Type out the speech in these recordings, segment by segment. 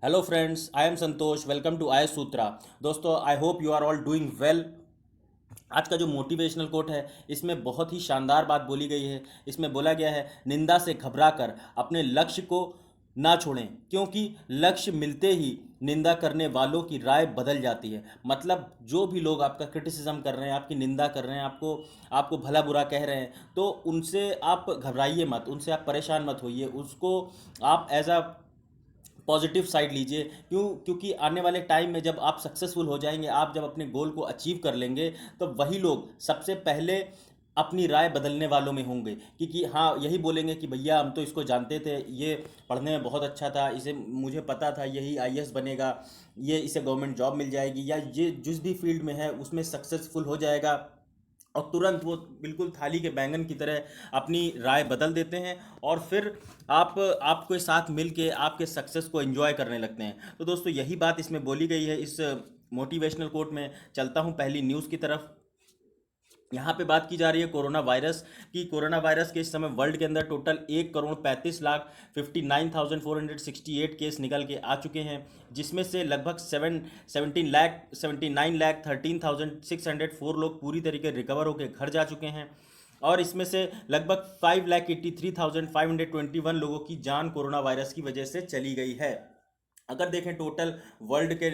Hello friends, I am Santosh. Welcome to I Sutra. दोस्तों, I hope you are all doing well. आज का जो motivational quote है, इसमें बहुत ही शानदार बात बोली गई है। इसमें बोला गया है, निंदा से घबरा कर अपने लक्ष्य को ना छोड़ें, क्योंकि लक्ष्य मिलते ही निंदा करने वालों की राय बदल जाती है। मतलब जो भी लोग आपका क्रिटिसिज्म कर रहे हैं, आपकी निंदा कर रहे हैं, आपको आपको भला बुरा कह रहे हैं, तो उनसे आप घबराइए मत, उनसे आप परेशान मत होइए। उसको आप एज अ पॉजिटिव साइड लीजिए। क्योंकि आने वाले टाइम में जब आप सक्सेसफुल हो जाएंगे, आप जब अपने गोल को अचीव कर लेंगे, तो वही लोग सबसे पहले अपनी राय बदलने वालों में होंगे। क्योंकि हाँ, यही बोलेंगे कि भैया हम तो इसको जानते थे, ये पढ़ने में बहुत अच्छा था, इसे मुझे पता था यही आईएएस बनेगा, ये इसे गवर्नमेंट जॉब मिल जाएगी, या ये जिस भी फील्ड में है उसमें सक्सेसफुल हो जाएगा। और तुरंत वो बिल्कुल थाली के बैंगन की तरह अपनी राय बदल देते हैं, और फिर आप आपके साथ मिल के आपके सक्सेस को एंजॉय करने लगते हैं। तो दोस्तों, यही बात इसमें बोली गई है इस मोटिवेशनल कोट में। चलता हूँ पहली न्यूज़ की तरफ। यहाँ पे बात की जा रही है कोरोना वायरस की। कोरोना वायरस के इस समय वर्ल्ड के अंदर टोटल 1,35,59,468 केस निकल के आ चुके हैं, जिसमें से लगभग 79,13,000 लोग पूरी तरीके रिकवर होकर घर जा चुके हैं। और इसमें से लगभग 5,83,521 लोगों की जान कोरोना वायरस की वजह से चली गई है। अगर देखें टोटल वर्ल्ड के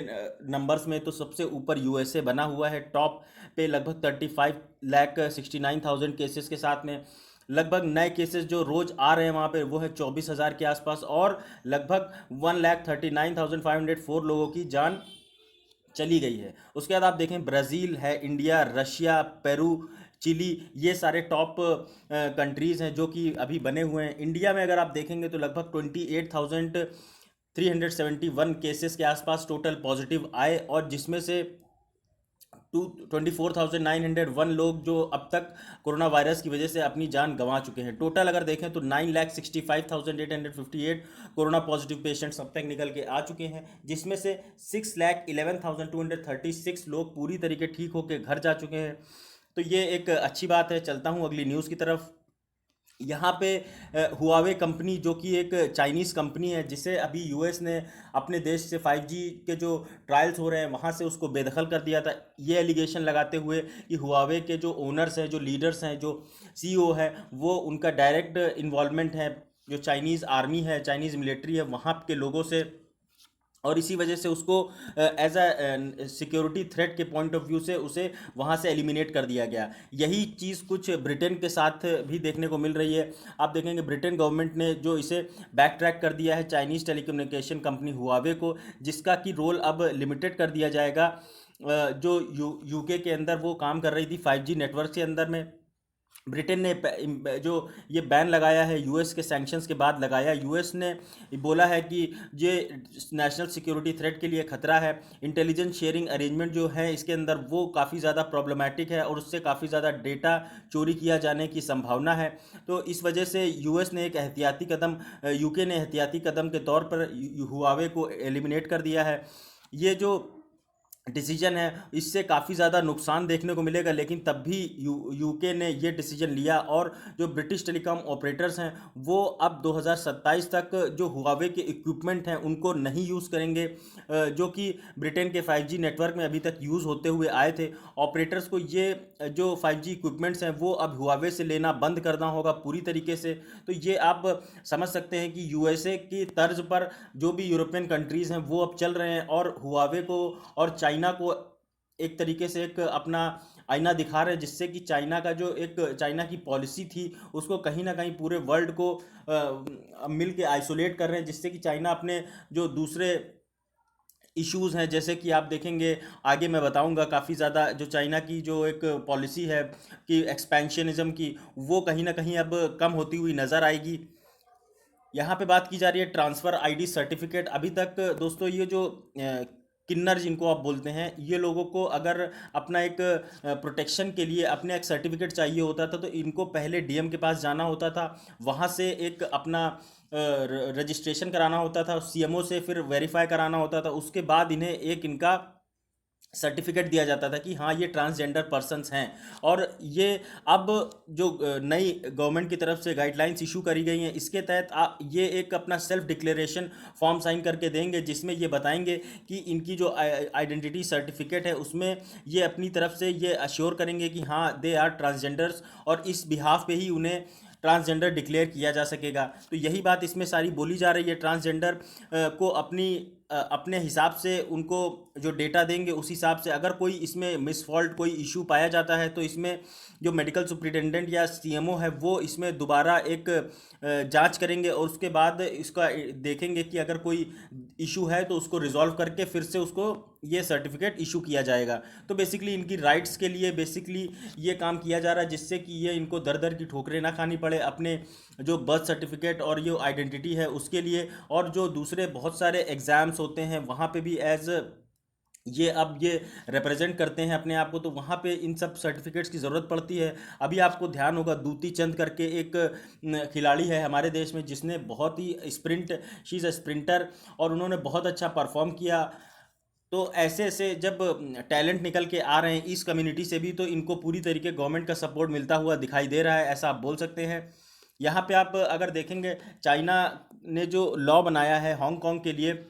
नंबर्स में, तो सबसे ऊपर यूएसए बना हुआ है टॉप पे, लगभग 35,69,000 केसेस के साथ में। लगभग नए केसेस जो रोज आ रहे हैं वहाँ पे, वो है 24,000 के आसपास, और लगभग 1,39,504 लोगों की जान चली गई है। उसके बाद आप देखें, ब्राज़ील है, इंडिया, रशिया, पेरू, चिली, ये सारे टॉप कंट्रीज़ हैं जो कि अभी बने हुए हैं। इंडिया में अगर आप देखेंगे तो लगभग 28,371 केसेस के आसपास टोटल पॉजिटिव आए, और जिसमें से 24,901 लोग जो अब तक कोरोना वायरस की वजह से अपनी जान गंवा चुके हैं। टोटल अगर देखें तो 9,65,858 कोरोना पॉजिटिव पेशेंट्स अब तक निकल के आ चुके हैं, जिसमें से 6,11,236 लोग पूरी तरीके ठीक होकर घर जा चुके हैं। तो ये एक अच्छी बात है। चलता हूँ अगली न्यूज़ की तरफ। यहाँ पे हुआवे कंपनी, जो कि एक चाइनीज़ कंपनी है, जिसे अभी यूएस ने अपने देश से 5G के जो ट्रायल्स हो रहे हैं वहाँ से उसको बेदखल कर दिया था, ये एलिगेशन लगाते हुए कि हुआवे के जो ओनर्स हैं, जो लीडर्स हैं, जो सीईओ है, वो उनका डायरेक्ट इन्वॉल्वमेंट है, जो चाइनीज़ आर्मी है, चाइनीज़ मिलिट्री है, वहाँ के लोगों से। और इसी वजह से उसको एज अ सिक्योरिटी थ्रेट के पॉइंट ऑफ व्यू से उसे वहाँ से एलिमिनेट कर दिया गया। यही चीज़ कुछ ब्रिटेन के साथ भी देखने को मिल रही है। आप देखेंगे ब्रिटेन गवर्नमेंट ने जो इसे बैक ट्रैक कर दिया है चाइनीज़ टेलीकम्युनिकेशन कंपनी हुआवे को, जिसका कि रोल अब लिमिटेड कर दिया जाएगा। जो यूके के अंदर वो काम कर रही थी 5G नेटवर्क के अंदर में, ब्रिटेन ने जो ये बैन लगाया है यूएस के सैंक्शंस के बाद लगाया। यूएस ने बोला है कि ये नेशनल सिक्योरिटी थ्रेट के लिए खतरा है। इंटेलिजेंस शेयरिंग अरेंजमेंट जो है इसके अंदर, वो काफ़ी ज़्यादा प्रॉब्लमेटिक है, और उससे काफ़ी ज़्यादा डेटा चोरी किया जाने की संभावना है। तो इस वजह से यूएस ने एक एहतियाती कदम, यूके ने एहतियाती कदम के तौर पर हुआवे को एलिमिनेट कर दिया है। ये जो डिसीजन है, इससे काफ़ी ज़्यादा नुकसान देखने को मिलेगा, लेकिन तब भी यूके ने ये डिसीजन लिया, और जो ब्रिटिश टेलीकॉम ऑपरेटर्स हैं वो अब 2027 तक जो हुआवे के इक्विपमेंट हैं उनको नहीं यूज़ करेंगे, जो कि ब्रिटेन के 5G नेटवर्क में अभी तक यूज़ होते हुए आए थे। ऑपरेटर्स को ये जो 5G इक्विपमेंट्स हैं वो अब हुआवे से लेना बंद करना होगा पूरी तरीके से। तो ये आप समझ सकते हैं कि यूएसए की तर्ज पर जो भी यूरोपियन कंट्रीज़ हैं वो अब चल रहे हैं, और हुआवे को और चाइना को एक तरीके से एक अपना आईना दिखा रहे हैं, जिससे कि चाइना का जो एक चाइना की पॉलिसी थी उसको कहीं ना कहीं पूरे वर्ल्ड को मिल के आइसोलेट कर रहे हैं, जिससे कि चाइना अपने जो दूसरे इश्यूज़ हैं, जैसे कि आप देखेंगे आगे मैं बताऊंगा, काफ़ी ज़्यादा जो चाइना की जो एक पॉलिसी है कि एक्सपेंशनिज्म की, वो कहीं ना कहीं अब कम होती हुई नज़र आएगी। यहाँ पे बात की जा रही है ट्रांसफ़र आईडी सर्टिफिकेट। अभी तक दोस्तों ये जो किन्नर जिनको आप बोलते हैं, ये लोगों को अगर अपना एक प्रोटेक्शन के लिए अपने एक सर्टिफिकेट चाहिए होता था, तो इनको पहले डीएम के पास जाना होता था, वहाँ से एक अपना रजिस्ट्रेशन कराना होता था, सीएमओ से फिर वेरीफाई कराना होता था, उसके बाद इन्हें एक इनका सर्टिफिकेट दिया जाता था कि हाँ ये ट्रांसजेंडर पर्सन्स हैं। और ये अब जो नई गवर्नमेंट की तरफ से गाइडलाइंस इशू करी गई हैं, इसके तहत ये एक अपना सेल्फ डिक्लेरेशन फॉर्म साइन करके देंगे, जिसमें ये बताएंगे कि इनकी जो आइडेंटिटी सर्टिफिकेट है उसमें ये अपनी तरफ से ये अश्योर करेंगे कि हाँ दे आर ट्रांसजेंडर्स, और इस बिहाफ पे ही उन्हें ट्रांसजेंडर डिक्लेयर किया जा सकेगा। तो यही बात इसमें सारी बोली जा रही है। ट्रांसजेंडर को अपने हिसाब से उनको जो डेटा देंगे उस हिसाब से, अगर कोई इसमें मिसफॉल्ट कोई इशू पाया जाता है तो इसमें जो मेडिकल सुप्रिटेंडेंट या सीएमओ है वो इसमें दोबारा एक जांच करेंगे, और उसके बाद इसका देखेंगे कि अगर कोई इशू है तो उसको रिजॉल्व करके फिर से उसको ये सर्टिफिकेट इशू किया जाएगा। तो बेसिकली इनकी राइट्स के लिए बेसिकली ये काम किया जा रहा है, जिससे कि ये इनको दर दर की ठोकरें ना खानी पड़े अपने जो बर्थ सर्टिफिकेट और ये आइडेंटिटी है उसके लिए। और जो दूसरे बहुत सारे एग्ज़ाम्स होते हैं वहाँ पे भी एज ये अब ये रिप्रेजेंट करते हैं अपने आप को, तो वहाँ पे इन सब सर्टिफिकेट्स की ज़रूरत पड़ती है। अभी आपको ध्यान होगा दूती चंद करके एक खिलाड़ी है हमारे देश में, जिसने बहुत ही शी इज़ अ स्प्रिंटर, और उन्होंने बहुत अच्छा परफॉर्म किया। तो ऐसे ऐसे जब टैलेंट निकल के आ रहे हैं इस कम्युनिटी से भी, तो इनको पूरी तरीके गवर्नमेंट का सपोर्ट मिलता हुआ दिखाई दे रहा है, ऐसा आप बोल सकते हैं। यहाँ पे आप अगर देखेंगे, चाइना ने जो लॉ बनाया है हांगकांग के लिए,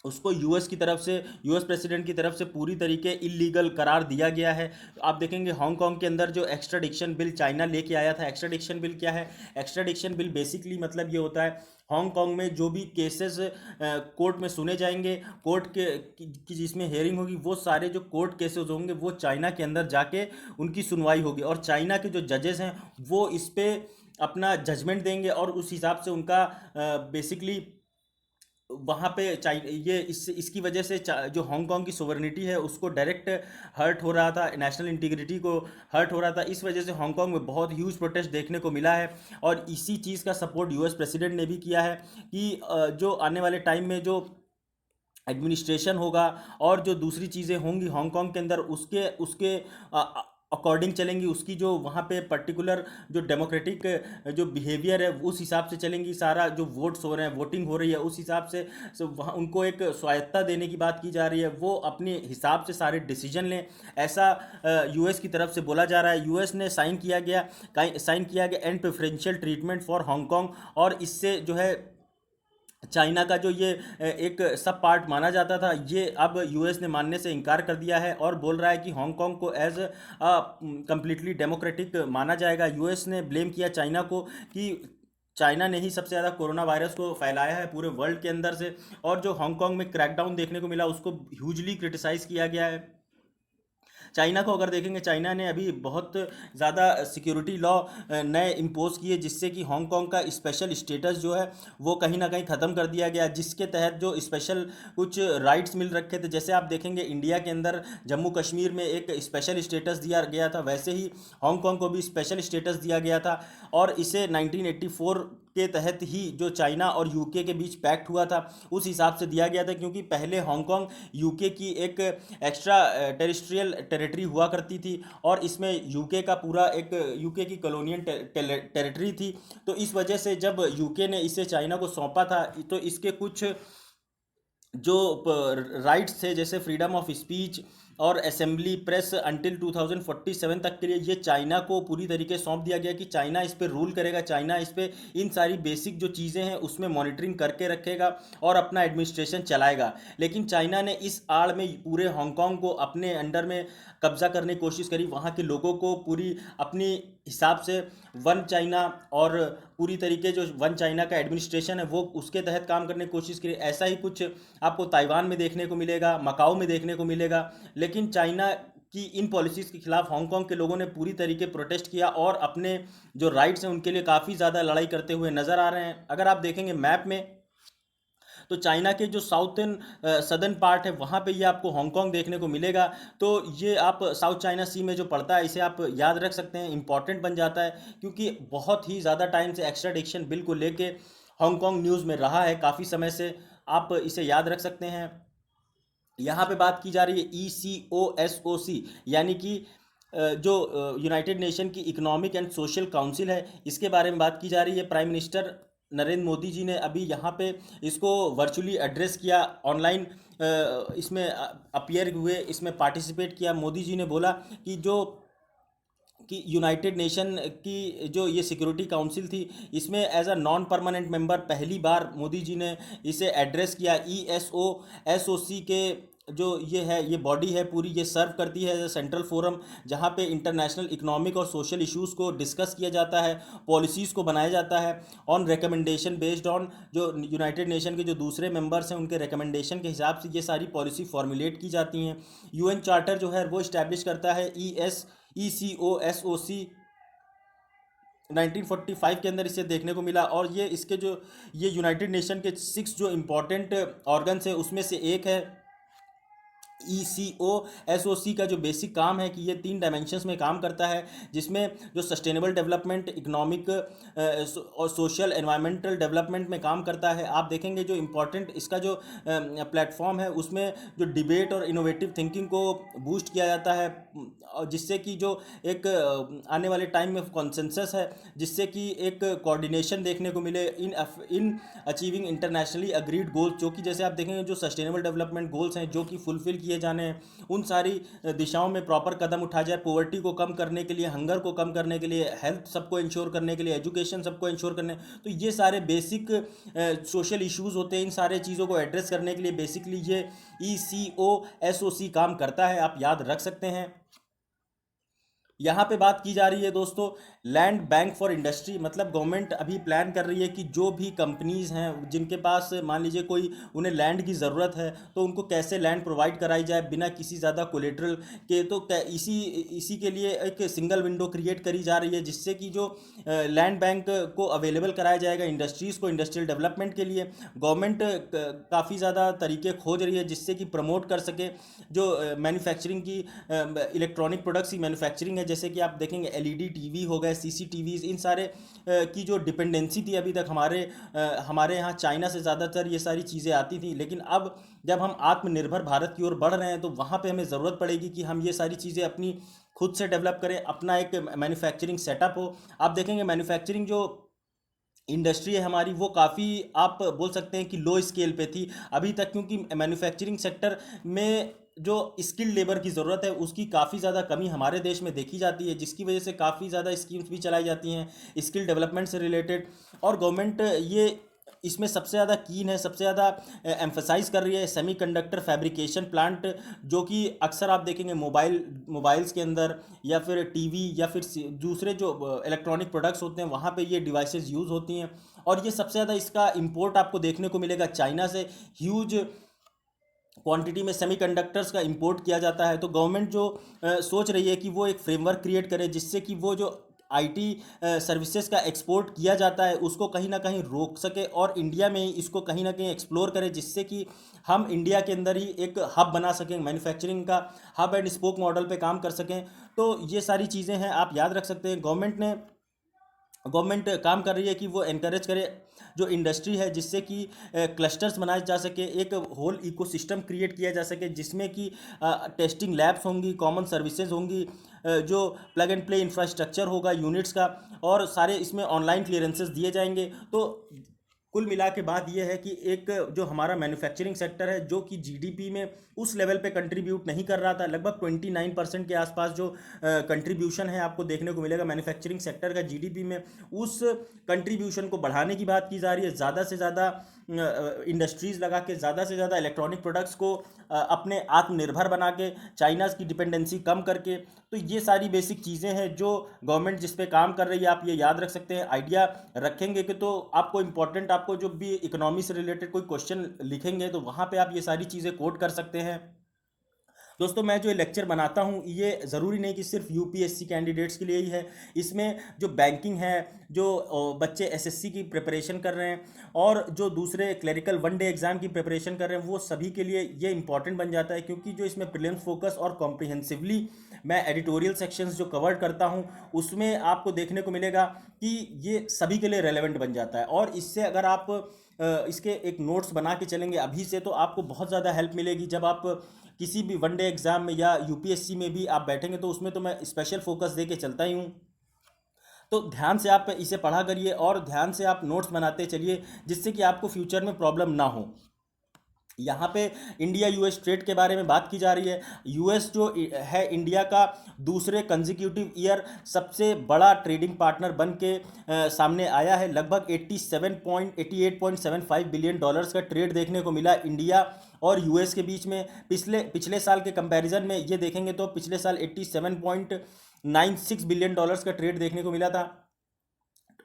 उसको यूएस की तरफ से, यूएस प्रेसिडेंट की तरफ से पूरी तरीके इलीगल करार दिया गया है। आप देखेंगे हांगकांग के अंदर जो एक्स्ट्राडिक्शन बिल चाइना लेके आया था, एक्स्ट्राडिक्शन बिल क्या है? एक्स्ट्राडिक्शन बिल बेसिकली मतलब ये होता है, हांगकांग में जो भी केसेस कोर्ट में सुने जाएंगे, कोर्ट के की जिसमें हेयरिंग होगी, वो सारे जो कोर्ट केसेस होंगे वो चाइना के अंदर जाके उनकी सुनवाई होगी, और चाइना के जो जजेस हैं वो इस पर अपना जजमेंट देंगे, और उस हिसाब से उनका बेसिकली वहाँ पे ये इसकी वजह से जो हांगकांग की सोवरेनिटी है उसको डायरेक्ट हर्ट हो रहा था, नेशनल इंटीग्रिटी को हर्ट हो रहा था। इस वजह से हांगकांग में बहुत ह्यूज प्रोटेस्ट देखने को मिला है, और इसी चीज़ का सपोर्ट यूएस प्रेसिडेंट ने भी किया है कि जो आने वाले टाइम में जो एडमिनिस्ट्रेशन होगा और जो दूसरी चीज़ें होंगी हांगकांग के अंदर, उसके उसके अकॉर्डिंग चलेंगी, उसकी जो वहाँ पे पर्टिकुलर जो डेमोक्रेटिक जो बिहेवियर है उस हिसाब से चलेंगी। सारा जो वोट्स हो रहे हैं, वोटिंग हो रही है उस हिसाब से, वहाँ उनको एक स्वायत्ता देने की बात की जा रही है, वो अपने हिसाब से सारे डिसीजन लें, ऐसा यूएस की तरफ से बोला जा रहा है। यूएस ने साइन किया गया and preferential treatment for Hong Kong, और इससे जो है चाइना का जो ये एक सब पार्ट माना जाता था, ये अब यूएस ने मानने से इनकार कर दिया है, और बोल रहा है कि हांगकांग को एज कम्प्लीटली डेमोक्रेटिक माना जाएगा। यूएस ने ब्लेम किया चाइना को कि चाइना ने ही सबसे ज़्यादा कोरोना वायरस को फैलाया है पूरे वर्ल्ड के अंदर से, और जो हांगकांग में क्रैकडाउन देखने को मिला उसको ह्यूजली क्रिटिसाइज़ किया गया है। चाइना को अगर देखेंगे, चाइना ने अभी बहुत ज़्यादा सिक्योरिटी लॉ नए इम्पोज किए, जिससे कि हांगकांग का स्पेशल स्टेटस जो है वो कहीं ना कहीं ख़त्म कर दिया गया, जिसके तहत जो स्पेशल कुछ राइट्स मिल रखे थे। जैसे आप देखेंगे इंडिया के अंदर जम्मू कश्मीर में एक स्पेशल स्टेटस दिया गया था, वैसे ही हांगकांग को भी स्पेशल स्टेटस दिया गया था, और इसे 1984 के तहत ही जो चाइना और यूके के बीच पैक्ट हुआ था उस हिसाब से दिया गया था, क्योंकि पहले हांगकांग यूके की एक एक्स्ट्रा टेरिस्ट्रियल टेरिटरी हुआ करती थी, और इसमें यूके का पूरा एक यूके की कॉलोनियल टेरिटरी थी। तो इस वजह से जब यूके ने इसे चाइना को सौंपा था, तो इसके कुछ जो राइट्स थे, जैसे फ्रीडम ऑफ स्पीच और असेंबली, प्रेस, अंटिल 2047 तक के लिए ये चाइना को पूरी तरीके सौंप दिया गया कि चाइना इस पर रूल करेगा, चाइना इस पर इन सारी बेसिक जो चीज़ें हैं उसमें मॉनिटरिंग करके रखेगा और अपना एडमिनिस्ट्रेशन चलाएगा। लेकिन चाइना ने इस आड़ में पूरे हांगकांग को अपने अंडर में कब्जा करने की कोशिश करी, वहाँ के लोगों को पूरी अपनी हिसाब से वन चाइना और पूरी तरीके जो वन चाइना का एडमिनिस्ट्रेशन है वो उसके तहत काम करने की कोशिश करी। ऐसा ही कुछ आपको ताइवान में देखने को मिलेगा, मकाऊ में देखने को मिलेगा। लेकिन चाइना की इन पॉलिसीज़ के खिलाफ हांगकांग के लोगों ने पूरी तरीके प्रोटेस्ट किया, और अपने जो राइट्स हैं उनके लिए काफ़ी ज़्यादा लड़ाई करते हुए नज़र आ रहे हैं। अगर आप देखेंगे मैप में, तो चाइना के जो साउथर्न सदर्न पार्ट है वहाँ पे ये आपको हांगकांग देखने को मिलेगा। तो ये आप साउथ चाइना सी में जो पड़ता है, इसे आप याद रख सकते हैं, इंपॉर्टेंट बन जाता है, क्योंकि बहुत ही ज़्यादा टाइम से एक्स्ट्राडिक्शन बिल को लेके हांगकांग न्यूज़ में रहा है काफ़ी समय से, आप इसे याद रख सकते हैं। यहाँ पे बात की जा रही है ECOSOC, यानी कि जो यूनाइटेड नेशन की इकोनॉमिक एंड सोशल काउंसिल है, इसके बारे में बात की जा रही है। प्राइम मिनिस्टर नरेंद्र मोदी जी ने अभी यहाँ पे इसको वर्चुअली एड्रेस किया, ऑनलाइन इसमें अपीयर हुए, इसमें पार्टिसिपेट किया। मोदी जी ने बोला कि यूनाइटेड नेशन की जो ये सिक्योरिटी काउंसिल थी, इसमें as a non permanent member पहली बार मोदी जी ने इसे एड्रेस किया। ESOSOC के जो ये है, ये बॉडी है पूरी, ये सर्व करती है एज अ सेंट्रल फोरम, जहाँ पे इंटरनेशनल इकोनॉमिक और सोशल इश्यूज़ को डिस्कस किया जाता है, पॉलिसीज़ को बनाया जाता है ऑन रिकमेंडेशन बेस्ड ऑन जो यूनाइटेड नेशन के जो दूसरे मेंबर्स हैं उनके रिकमेंडेशन के हिसाब से ये सारी पॉलिसी फॉर्मुलेट की जाती हैं। UN चार्टर जो है वो इस्टेब्लिश करता है ECOSOC 1945 के अंदर इसे देखने को मिला। और ये यूनाइटेड नेशन के 6 जो इम्पोर्टेंट ऑर्गन्स है उसमें से एक है। ECOSOC का जो बेसिक काम है कि ये 3 डायमेंशंस में काम करता है, जिसमें जो सस्टेनेबल डेवलपमेंट, इकोनॉमिक और सोशल एनवायरमेंटल डेवलपमेंट में काम करता है। आप देखेंगे जो इम्पोर्टेंट इसका जो प्लेटफॉर्म है उसमें जो डिबेट और इनोवेटिव थिंकिंग को बूस्ट किया जाता है, और जिससे कि जो एक आने वाले टाइम में कॉन्सेंसस है, जिससे कि एक कोऑर्डिनेशन देखने को मिले in achieving internationally agreed goals, जो कि जैसे आप देखेंगे जो सस्टेनेबल डेवलपमेंट गोल्स हैं जो कि फुलफिल किए जाने हैं, उन सारी दिशाओं में प्रॉपर कदम उठाया जाए। पॉवर्टी को कम करने के लिए, हंगर को कम करने के लिए, हेल्थ सबको इंश्योर करने के लिए, एजुकेशन सबको इंश्योर करने, तो ये सारे बेसिक सोशल इश्यूज़ होते हैं। इन सारे चीज़ों को एड्रेस करने के लिए बेसिकली ये ECOSOC काम करता है, आप याद रख सकते हैं। यहाँ पे बात की जा रही है दोस्तों लैंड बैंक फॉर इंडस्ट्री, मतलब गवर्नमेंट अभी प्लान कर रही है कि जो भी कंपनीज़ हैं जिनके पास मान लीजिए कोई उन्हें लैंड की ज़रूरत है, तो उनको कैसे लैंड प्रोवाइड कराई जाए बिना किसी ज़्यादा कोलेट्रल के। तो इसी के लिए एक सिंगल विंडो क्रिएट करी जा रही है, जिससे कि जो लैंड बैंक को अवेलेबल कराया जाएगा इंडस्ट्रीज़ को, इंडस्ट्रियल डेवलपमेंट के लिए। गवर्नमेंट काफ़ी ज़्यादा तरीके खोज रही है जिससे कि प्रमोट कर सके जो मैन्युफैक्चरिंग की, इलेक्ट्रॉनिक प्रोडक्ट्स की मैन्युफैक्चरिंग है। जैसे कि आप देखेंगे LED टीवी हो गए, CCTVs, इन सारे की जो डिपेंडेंसी थी अभी तक हमारे यहाँ चाइना से ज़्यादातर ये सारी चीज़ें आती थी। लेकिन अब जब हम आत्मनिर्भर भारत की ओर बढ़ रहे हैं तो वहाँ पे हमें ज़रूरत पड़ेगी कि हम ये सारी चीज़ें अपनी खुद से डेवलप करें, अपना एक मैन्युफैक्चरिंग सेटअप हो। आप देखेंगे मैन्युफैक्चरिंग जो इंडस्ट्री है हमारी, वो काफ़ी आप बोल सकते हैं कि लो स्केल पे थी अभी तक, क्योंकि मैन्युफैक्चरिंग सेक्टर में जो स्किल्ड लेबर की ज़रूरत है उसकी काफ़ी ज़्यादा कमी हमारे देश में देखी जाती है, जिसकी वजह से काफ़ी ज़्यादा स्कीम्स भी चलाई जाती हैं स्किल डेवलपमेंट से रिलेटेड। और गवर्नमेंट ये इसमें सबसे ज़्यादा कीन है, सबसे ज़्यादा एम्फसाइज कर रही है सेमीकंडक्टर फैब्रिकेशन प्लांट, जो कि अक्सर आप देखेंगे मोबाइल्स के अंदर या फिर टीवी या फिर दूसरे जो इलेक्ट्रॉनिक प्रोडक्ट्स होते हैं वहाँ पे ये डिवाइसेस यूज़ होती हैं। और ये सबसे ज़्यादा इसका इंपोर्ट आपको देखने को मिलेगा चाइना से, ह्यूज क्वांटिटी में सेमीकंडक्टर्स का इंपोर्ट किया जाता है। तो गवर्नमेंट जो सोच रही है कि वो एक फ्रेमवर्क क्रिएट करे जिससे कि वो जो IT सर्विसेज का एक्सपोर्ट किया जाता है उसको कहीं ना कहीं रोक सके, और इंडिया में ही इसको कहीं ना कहीं एक्सप्लोर करे, जिससे कि हम इंडिया के अंदर ही एक हब बना सकें, मैन्युफैक्चरिंग का हब एंड स्पोक मॉडल पे काम कर सकें। तो ये सारी चीज़ें हैं, आप याद रख सकते हैं। गवर्नमेंट काम कर रही है कि वो एनकरेज करे जो इंडस्ट्री है, जिससे कि क्लस्टर्स बनाए जा सके, एक होल इकोसिस्टम क्रिएट किया जा सके, जिसमें कि टेस्टिंग लैब्स होंगी, कॉमन सर्विसेज होंगी, जो प्लग एंड प्ले इंफ्रास्ट्रक्चर होगा यूनिट्स का, और सारे इसमें ऑनलाइन क्लियरेंसेस दिए जाएंगे। तो कुल मिला के बात यह है कि एक जो हमारा मैन्युफैक्चरिंग सेक्टर है जो कि GDP में उस लेवल पे कंट्रीब्यूट नहीं कर रहा था, लगभग 29% के आसपास जो कंट्रीब्यूशन है आपको देखने को मिलेगा मैन्युफैक्चरिंग सेक्टर का GDP में, उस कंट्रीब्यूशन को बढ़ाने की बात की जा रही है। ज़्यादा से ज़्यादा इंडस्ट्रीज़ लगा के, ज़्यादा से ज़्यादा इलेक्ट्रॉनिक प्रोडक्ट्स को अपने आत्मनिर्भर बना के, चाइना की डिपेंडेंसी कम करके। तो ये सारी बेसिक चीज़ें हैं जो गवर्नमेंट जिस पे काम कर रही है, आप ये याद रख सकते हैं। आइडिया रखेंगे कि तो आपको इम्पोर्टेंट, आपको जो भी इकोनॉमी से रिलेटेड कोई क्वेश्चन लिखेंगे तो वहाँ पे आप ये सारी चीज़ें कोट कर सकते हैं। दोस्तों मैं जो लेक्चर बनाता हूँ ये ज़रूरी नहीं कि सिर्फ UPSC कैंडिडेट्स के लिए ही है, इसमें जो बैंकिंग है, जो बच्चे SSC की प्रिपरेशन कर रहे हैं, और जो दूसरे क्लरिकल 1 डे एग्ज़ाम की प्रिपरेशन कर रहे हैं, वो सभी के लिए ये इंपॉर्टेंट बन जाता है, क्योंकि जो इसमें प्रीलिम्स फोकस और कॉम्प्रिहेंसिवली मैं एडिटोरियल सेक्शंस जो कवर करता हूँ उसमें आपको देखने को मिलेगा कि ये सभी के लिए रेलेवेंट बन जाता है। और इससे अगर आप इसके एक नोट्स बना के चलेंगे अभी से, तो आपको बहुत ज़्यादा हेल्प मिलेगी जब आप किसी भी 1 डे एग्ज़ाम में या UPSC में भी आप बैठेंगे, तो उसमें तो मैं स्पेशल फोकस दे के चलता ही हूँ। तो ध्यान से आप इसे पढ़ा करिए और ध्यान से आप नोट्स बनाते चलिए, जिससे कि आपको फ्यूचर में प्रॉब्लम ना हो। यहाँ पे इंडिया यूएस ट्रेड के बारे में बात की जा रही है। यूएस जो है इंडिया का दूसरे कंजिक्यूटिव ईयर सबसे बड़ा ट्रेडिंग पार्टनर बन के सामने आया है। लगभग 88.75 बिलियन डॉलर्स का ट्रेड देखने को मिला इंडिया और यूएस के बीच में। पिछले साल के कंपैरिजन में ये देखेंगे तो पिछले साल 87.96 बिलियन डॉलर्स का ट्रेड देखने को मिला था।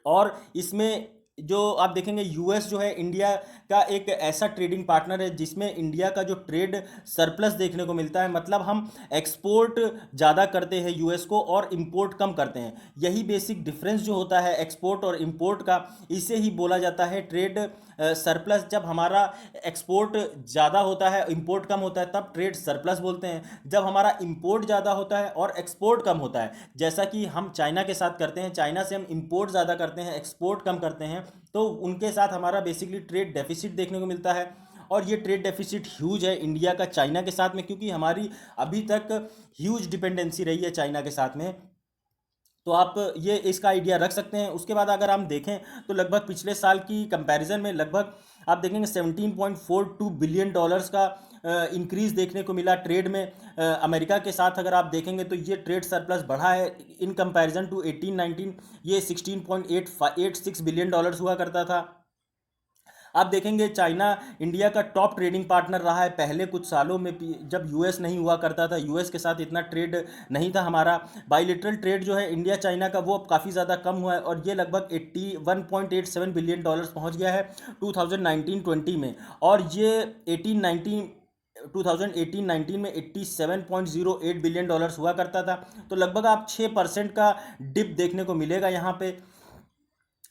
और इसमें जो आप देखेंगे यूएस जो है इंडिया का एक ऐसा ट्रेडिंग पार्टनर है जिसमें इंडिया का जो ट्रेड सरप्लस देखने को मिलता है, मतलब हम एक्सपोर्ट ज़्यादा करते हैं यूएस को और इंपोर्ट कम करते हैं। यही बेसिक डिफरेंस जो होता है एक्सपोर्ट और इंपोर्ट का, इसे ही बोला जाता है ट्रेड सरप्लस। जब हमारा एक्सपोर्ट ज़्यादा होता है इंपोर्ट कम होता है तब ट्रेड सरप्लस बोलते हैं। जब हमारा इंपोर्ट ज़्यादा होता है और एक्सपोर्ट कम होता है, जैसा कि हम चाइना के साथ करते हैं, चाइना से हम इंपोर्ट ज़्यादा करते हैं एक्सपोर्ट कम करते हैं, तो उनके साथ हमारा बेसिकली ट्रेड डेफिसिट देखने को मिलता है। और ये ट्रेड डेफिसिट ह्यूज है इंडिया का चाइना के साथ में, क्योंकि हमारी अभी तक ह्यूज डिपेंडेंसी रही है चाइना के साथ में। तो आप ये इसका आइडिया रख सकते हैं। उसके बाद अगर हम देखें तो लगभग पिछले साल की कंपैरिजन में लगभग आप देखेंगे 17.42 बिलियन डॉलर्स का इंक्रीज़ देखने को मिला ट्रेड में। अमेरिका के साथ अगर आप देखेंगे तो ये ट्रेड सरप्लस बढ़ा है इन कंपैरिजन टू 18-19। ये 16.86 बिलियन डॉलर्स हुआ करता था। आप देखेंगे चाइना इंडिया का टॉप ट्रेडिंग पार्टनर रहा है पहले कुछ सालों में, जब यूएस नहीं हुआ करता था, यूएस के साथ इतना ट्रेड नहीं था हमारा। बाइलेटरल ट्रेड जो है इंडिया चाइना का वो अब काफ़ी ज़्यादा कम हुआ है और ये लगभग 81.87 बिलियन डॉलर्स पहुंच गया है 2019-20 में। और ये 2018-19 में 87.08 बिलियन डॉलर्स हुआ करता था। तो लगभग आप 6% का डिप देखने को मिलेगा यहाँ पे।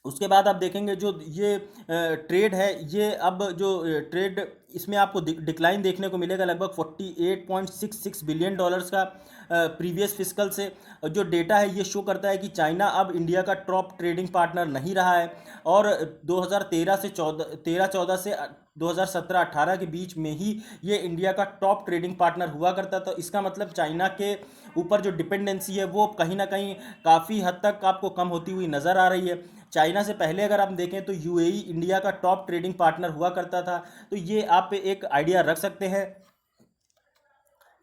उसके बाद आप देखेंगे जो ये ट्रेड है, ये अब जो ट्रेड इसमें आपको डिक्लाइन देखने को मिलेगा लगभग 48.66 बिलियन डॉलर्स का प्रीवियस फिस्कल से। जो डेटा है ये शो करता है कि चाइना अब इंडिया का टॉप ट्रेडिंग पार्टनर नहीं रहा है और 2013-14 से 2017-18 के बीच में ही ये इंडिया का टॉप ट्रेडिंग पार्टनर हुआ करता। तो इसका मतलब चाइना के ऊपर जो डिपेंडेंसी है वो कहीं ना कहीं काफ़ी हद तक आपको कम होती हुई नज़र आ रही है। चाइना से पहले अगर आप देखें तो यूएई इंडिया का टॉप ट्रेडिंग पार्टनर हुआ करता था। तो ये आप एक आइडिया रख सकते हैं।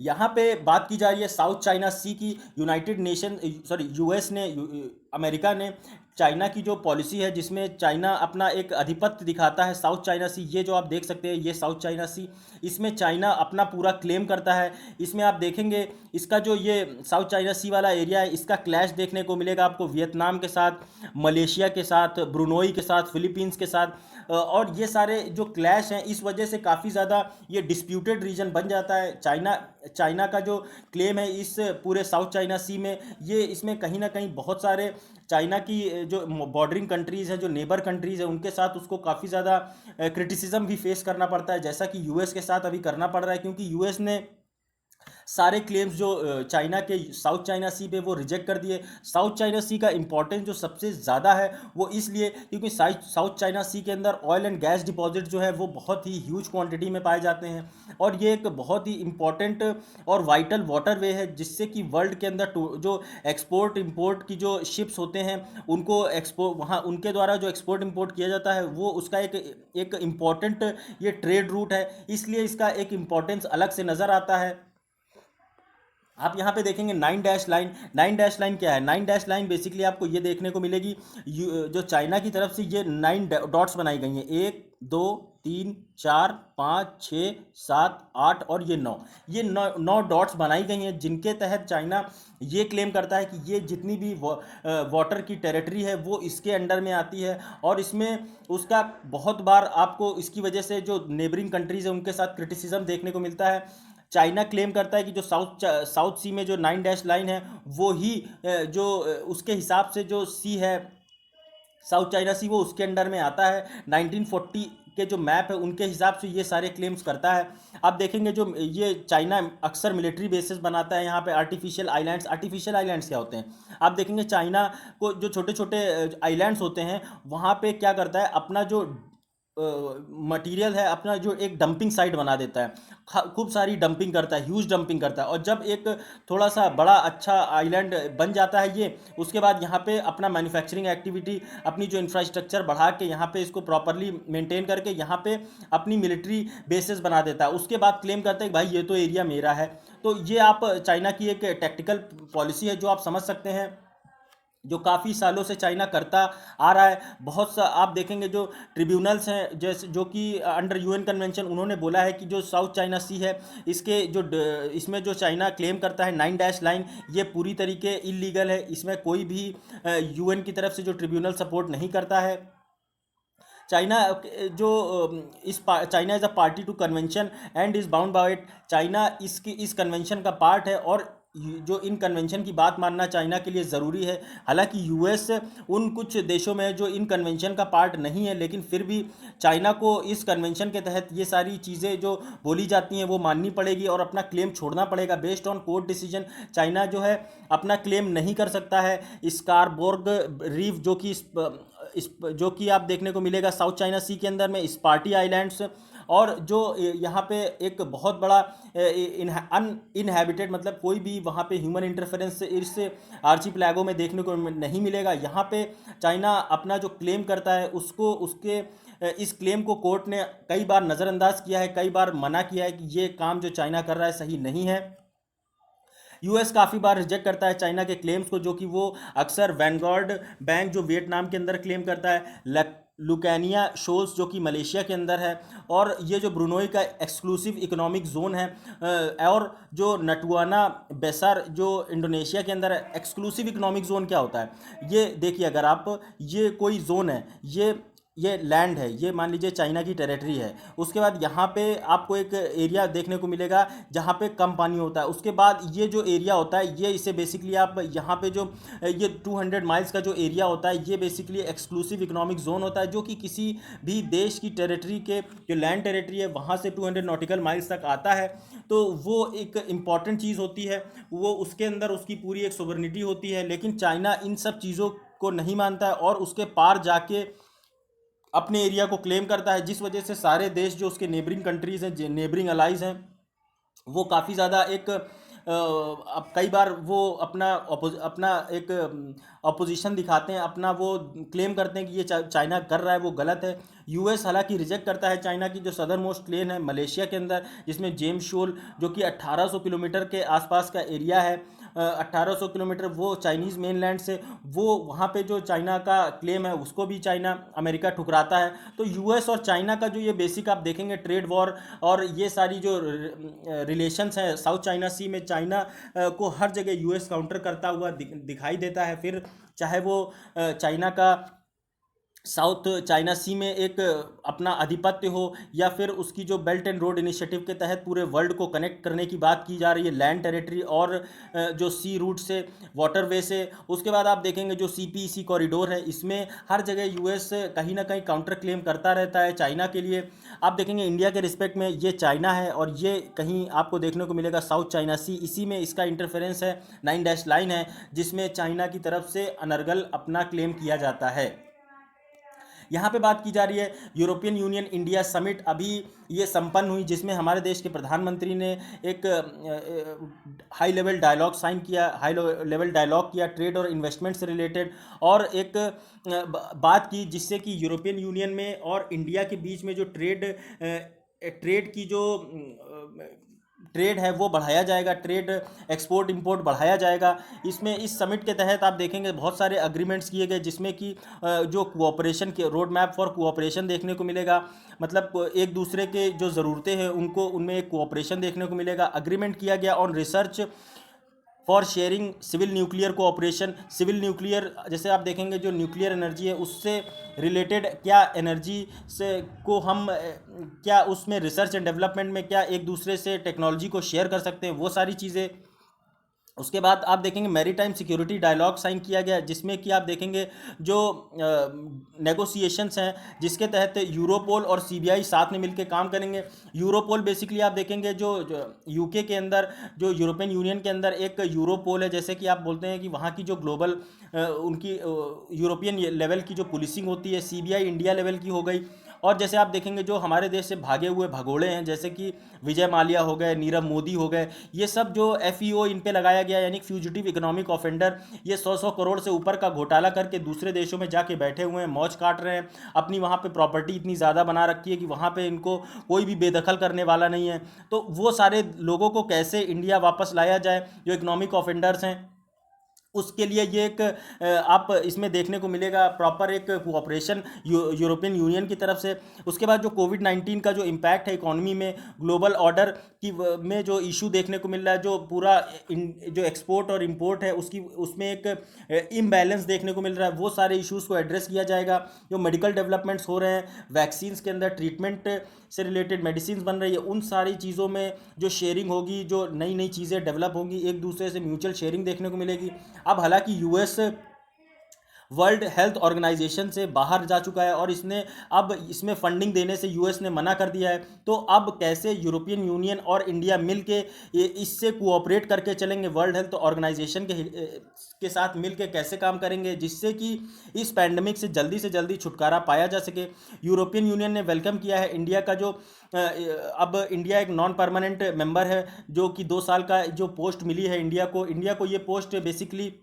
यहाँ पे बात की जा रही है साउथ चाइना सी की। यूएस ने अमेरिका ने चाइना की जो पॉलिसी है जिसमें चाइना अपना एक आधिपत्य दिखाता है साउथ चाइना सी, ये जो आप देख सकते हैं ये साउथ चाइना सी, इसमें चाइना अपना पूरा क्लेम करता है। इसमें आप देखेंगे इसका जो ये साउथ चाइना सी वाला एरिया है इसका क्लैश देखने को मिलेगा आपको वियतनाम के साथ, मलेशिया के साथ, ब्रुनोई के साथ, फिलीपींस के साथ। और ये सारे जो क्लैश हैं इस वजह से काफ़ी ज़्यादा ये डिस्प्यूटेड रीजन बन जाता है। चाइना का जो क्लेम है इस पूरे साउथ चाइना सी में, ये इसमें कहीं ना कहीं बहुत सारे चाइना की जो बॉर्डरिंग कंट्रीज़ हैं, जो नेबर कंट्रीज़ हैं, उनके साथ उसको काफ़ी ज़्यादा क्रिटिसिज्म भी फेस करना पड़ता है, जैसा कि यूएस के साथ अभी करना पड़ रहा है, क्योंकि यूएस ने सारे क्लेम्स जो चाइना के साउथ चाइना सी पे वो रिजेक्ट कर दिए। साउथ चाइना सी का इंपॉर्टेंस जो सबसे ज़्यादा है वो इसलिए क्योंकि साउथ चाइना सी के अंदर ऑयल एंड गैस डिपॉजिट जो है वो बहुत ही ह्यूज क्वांटिटी में पाए जाते हैं और ये एक बहुत ही इंपॉर्टेंट और वाइटल वाटर वे है, जिससे कि वर्ल्ड के अंदर जो एक्सपोर्ट इंपोर्ट की जो शिप्स होते हैं उनको वहाँ उनके द्वारा जो एक्सपोर्ट इंपोर्ट किया जाता है वो उसका एक इम्पॉर्टेंट ये ट्रेड रूट है, इसलिए इसका एक इम्पॉर्टेंस अलग से नज़र आता है। आप यहाँ पे देखेंगे 9 डैश लाइन। 9 डैश लाइन क्या है? 9 डैश लाइन बेसिकली आपको ये देखने को मिलेगी जो चाइना की तरफ से ये 9 डॉट्स बनाई गई हैं, 1 2 3 4 5 6 7 8 और ये 9, ये 9 डॉट्स बनाई गई हैं, जिनके तहत चाइना ये क्लेम करता है कि ये जितनी भी वाटर की टेरिटरी है वो इसके अंडर में आती है। और इसमें उसका बहुत बार आपको इसकी वजह से जो नेबरिंग कंट्रीज़ है उनके साथ क्रिटिसिज्म देखने को मिलता है। चाइना क्लेम करता है कि जो साउथ सी में जो 9 डैश लाइन है वो ही जो उसके हिसाब से जो सी है साउथ चाइना सी वो उसके अंडर में आता है। 1940 के जो मैप है उनके हिसाब से ये सारे क्लेम्स करता है। आप देखेंगे जो ये चाइना अक्सर मिलिट्री बेसिस बनाता है यहाँ पे आर्टिफिशियल आइलैंड्स क्या होते हैं? आप देखेंगे चाइना को जो छोटे छोटे आइलैंड्स होते हैं वहाँ पे क्या करता है, अपना जो मटेरियल है अपना जो एक डंपिंग साइट बना देता है, खूब सारी डंपिंग करता है, ह्यूज डंपिंग करता है। और जब एक थोड़ा सा बड़ा अच्छा आइलैंड बन जाता है ये, उसके बाद यहाँ पे अपना मैन्युफैक्चरिंग एक्टिविटी, अपनी जो इंफ्रास्ट्रक्चर बढ़ा के यहाँ पे इसको प्रॉपरली मेंटेन करके यहाँ पे अपनी मिलिट्री बेसिस बना देता है। उसके बाद क्लेम करता है कि भाई ये तो एरिया मेरा है। तो ये आप चाइना की एक टैक्टिकल पॉलिसी है जो आप समझ सकते हैं, जो काफ़ी सालों से चाइना करता आ रहा है। बहुत सा आप देखेंगे जो ट्रिब्यूनल्स हैं, जैसे जो कि अंडर यूएन कन्वेंशन, उन्होंने बोला है कि जो साउथ चाइना सी है, इसके जो इसमें जो चाइना क्लेम करता है 9 लाइन, ये पूरी तरीके इलीगल है। इसमें कोई भी यूएन की तरफ से जो ट्रिब्यूनल सपोर्ट नहीं करता है। चाइना जो China is a party to convention and is bound by it. China इस कन्वेंशन का पार्ट है, और जो इन कन्वेंशन की बात मानना चाइना के लिए ज़रूरी है। हालांकि यूएस उन कुछ देशों में जो इन कन्वेंशन का पार्ट नहीं है, लेकिन फिर भी चाइना को इस कन्वेंशन के तहत ये सारी चीज़ें जो बोली जाती हैं वो माननी पड़ेगी और अपना क्लेम छोड़ना पड़ेगा। Based on court decision China जो है अपना क्लेम नहीं कर सकता है। स्कारबोर्ग रीफ जो कि आप देखने को मिलेगा साउथ चाइना सी के अंदर में, स्पार्टी आइलैंड्स, और जो यहाँ पे एक बहुत बड़ा इनहैबिटेड, मतलब कोई भी वहाँ पे ह्यूमन इंटरफेरेंस इस आर्चिपेलागो में देखने को नहीं मिलेगा। यहाँ पे चाइना अपना जो क्लेम करता है उसको उसके इस क्लेम को कोर्ट ने कई बार नज़रअंदाज किया है, कई बार मना किया है कि ये काम जो चाइना कर रहा है सही नहीं है। यूएस काफ़ी बार रिजेक्ट करता है चाइना के क्लेम्स को, जो कि वो अक्सर वैनगार्ड बैंक जो वियतनाम के अंदर क्लेम करता है, लुकानिया शोल्स जो कि मलेशिया के अंदर है, और ये जो ब्रुनोई का एक्सक्लूसिव इकोनॉमिक जोन है, और जो नटुआना बेसार जो इंडोनेशिया के अंदर है। एक्सक्लूसिव इकोनॉमिक जोन क्या होता है, ये देखिए, अगर आप, ये कोई जोन है, ये लैंड है, ये मान लीजिए चाइना की टेरिटरी है। उसके बाद यहाँ पे आपको एक एरिया देखने को मिलेगा जहाँ पे कम पानी होता है। उसके बाद ये जो एरिया होता है, ये इसे बेसिकली आप यहाँ पे जो ये 200 माइल्स का जो एरिया होता है, ये बेसिकली एक्सक्लूसिव इकोनॉमिक जोन होता है, जो कि किसी भी देश की टेरिटरी के जो लैंड टेरिटरी है वहाँ से 200 नॉटिकल माइल्स तक आता है। तो वो एक इम्पॉर्टेंट चीज़ होती है, वो उसके अंदर उसकी पूरी एक सोवरेनिटी होती है। लेकिन चाइना इन सब चीज़ों को नहीं मानता है और उसके पार जाके अपने एरिया को क्लेम करता है, जिस वजह से सारे देश जो उसके नेबरिंग कंट्रीज़ हैं, नेबरिंग अलाइज हैं, वो काफ़ी ज़्यादा एक अब कई बार वो अपना एक अपोजिशन दिखाते हैं, अपना वो क्लेम करते हैं कि ये चाइना कर रहा है वो गलत है। यूएस हालांकि रिजेक्ट करता है चाइना की जो सदर मोस्ट प्लेन है मलेशिया के अंदर, जिसमें जेम्स शोल जो कि 1800 किलोमीटर के आसपास का एरिया है, 1800 किलोमीटर वो चाइनीज़ मेनलैंड से, वो वहाँ पे जो चाइना का क्लेम है उसको भी चाइना अमेरिका ठुकराता है। तो यूएस और चाइना का जो ये बेसिक आप देखेंगे ट्रेड वॉर और ये सारी जो रिलेशंस हैं साउथ चाइना सी में, चाइना को हर जगह यूएस काउंटर करता हुआ दिखाई देता है। फिर चाहे वो चाइना का साउथ चाइना सी में एक अपना आधिपत्य हो, या फिर उसकी जो बेल्ट एंड रोड इनिशिएटिव के तहत पूरे वर्ल्ड को कनेक्ट करने की बात की जा रही है, लैंड टेरिटरी और जो सी रूट से, वाटरवे से। उसके बाद आप देखेंगे जो सीपीईसी कॉरिडोर है, इसमें हर जगह यूएस कहीं ना कहीं काउंटर क्लेम करता रहता है चाइना के लिए। आप देखेंगे इंडिया के रिस्पेक्ट में ये चाइना है, और ये कहीं आपको देखने को मिलेगा साउथ चाइना सी, इसी में इसका इंटरफेरेंस है, 9 लाइन है, जिसमें चाइना की तरफ से अनर्गल अपना क्लेम किया जाता है। यहाँ पे बात की जा रही है यूरोपियन यूनियन इंडिया समिट, अभी ये संपन्न हुई, जिसमें हमारे देश के प्रधानमंत्री ने एक हाई लेवल डायलॉग साइन किया, हाई लेवल डायलॉग किया ट्रेड और इन्वेस्टमेंट से रिलेटेड, और एक बात की जिससे कि यूरोपियन यूनियन में और इंडिया के बीच में जो ट्रेड की जो ट्रेड है वो बढ़ाया जाएगा, ट्रेड एक्सपोर्ट इंपोर्ट बढ़ाया जाएगा। इसमें इस समिट के तहत आप देखेंगे बहुत सारे अग्रीमेंट्स किए गए, जिसमें कि जो कोऑपरेशन के रोड मैप फॉर कोऑपरेशन देखने को मिलेगा, मतलब एक दूसरे के जो ज़रूरतें हैं उनको उनमें एक कोऑपरेशन देखने को मिलेगा। अग्रीमेंट किया गया on research for sharing civil nuclear cooperation. Civil nuclear जैसे आप देखेंगे जो न्यूक्लियर एनर्जी है उससे रिलेटेड क्या एनर्जी से को हम क्या उसमें रिसर्च एंड डेवलपमेंट में क्या एक दूसरे से टेक्नोलॉजी को शेयर कर सकते हैं, वो सारी चीज़ें। उसके बाद आप देखेंगे मैरीटाइम सिक्योरिटी डायलॉग साइन किया गया, जिसमें कि आप देखेंगे जो नेगोशिएशंस हैं जिसके तहत यूरोपोल और सीबीआई साथ में मिलकर काम करेंगे। यूरोपोल बेसिकली आप देखेंगे जो यूके के अंदर, जो यूरोपियन यूनियन के अंदर एक यूरोपोल है, जैसे कि आप बोलते हैं कि वहाँ की जो ग्लोबल उनकी यूरोपियन लेवल की जो पुलिसिंग होती है, सीबीआई इंडिया लेवल की हो गई। और जैसे आप देखेंगे जो हमारे देश से भागे हुए भगोड़े हैं, जैसे कि विजय माल्या हो गए, नीरव मोदी हो गए, ये सब जो एफईओ इन पे लगाया गया, यानी फ्यूजिटिव इकोनॉमिक ऑफेंडर, ये 100-100 करोड़ से ऊपर का घोटाला करके दूसरे देशों में जाके बैठे हुए हैं, मौज काट रहे हैं, अपनी वहाँ पे प्रॉपर्टी इतनी ज़्यादा बना रखी है कि वहाँ पे इनको कोई भी बेदखल करने वाला नहीं है। तो वो सारे लोगों को कैसे इंडिया वापस लाया जाए जो इकोनॉमिक ऑफेंडर्स हैं, उसके लिए ये एक आप इसमें देखने को मिलेगा प्रॉपर एक कोऑपरेशन यूरोपियन यूनियन की तरफ से। उसके बाद जो कोविड-19 का जो इम्पैक्ट है इकोनॉमी में, ग्लोबल ऑर्डर की में जो इशू देखने को मिल रहा है, जो पूरा जो एक्सपोर्ट और इंपोर्ट है उसकी उसमें एक इम्बैलेंस देखने को मिल रहा है, वो सारे इश्यूज़ को एड्रेस किया जाएगा। जो मेडिकल डेवलपमेंट्स हो रहे हैं, वैक्सीन्स के अंदर ट्रीटमेंट से रिलेटेड मेडिसिन बन रही है, उन सारी चीज़ों में जो शेयरिंग होगी, जो नई नई चीज़ें डेवलप होंगी, एक दूसरे से म्यूचुअल शेयरिंग देखने को मिलेगी। अब हालांकि यूएस वर्ल्ड हेल्थ ऑर्गेनाइजेशन से बाहर जा चुका है और इसने अब इसमें फंडिंग देने से यूएस ने मना कर दिया है। तो अब कैसे यूरोपियन यूनियन और इंडिया मिल के इससे कोऑपरेट करके चलेंगे, वर्ल्ड हेल्थ ऑर्गेनाइजेशन के साथ मिल के कैसे काम करेंगे जिससे कि इस पैंडमिक से जल्दी छुटकारा पाया जा सके। यूरोपियन यूनियन ने वेलकम किया है इंडिया का जो अब इंडिया एक नॉन परमानेंट मेंबर है, जो कि 2 साल का जो पोस्ट मिली है इंडिया को ये पोस्ट बेसिकली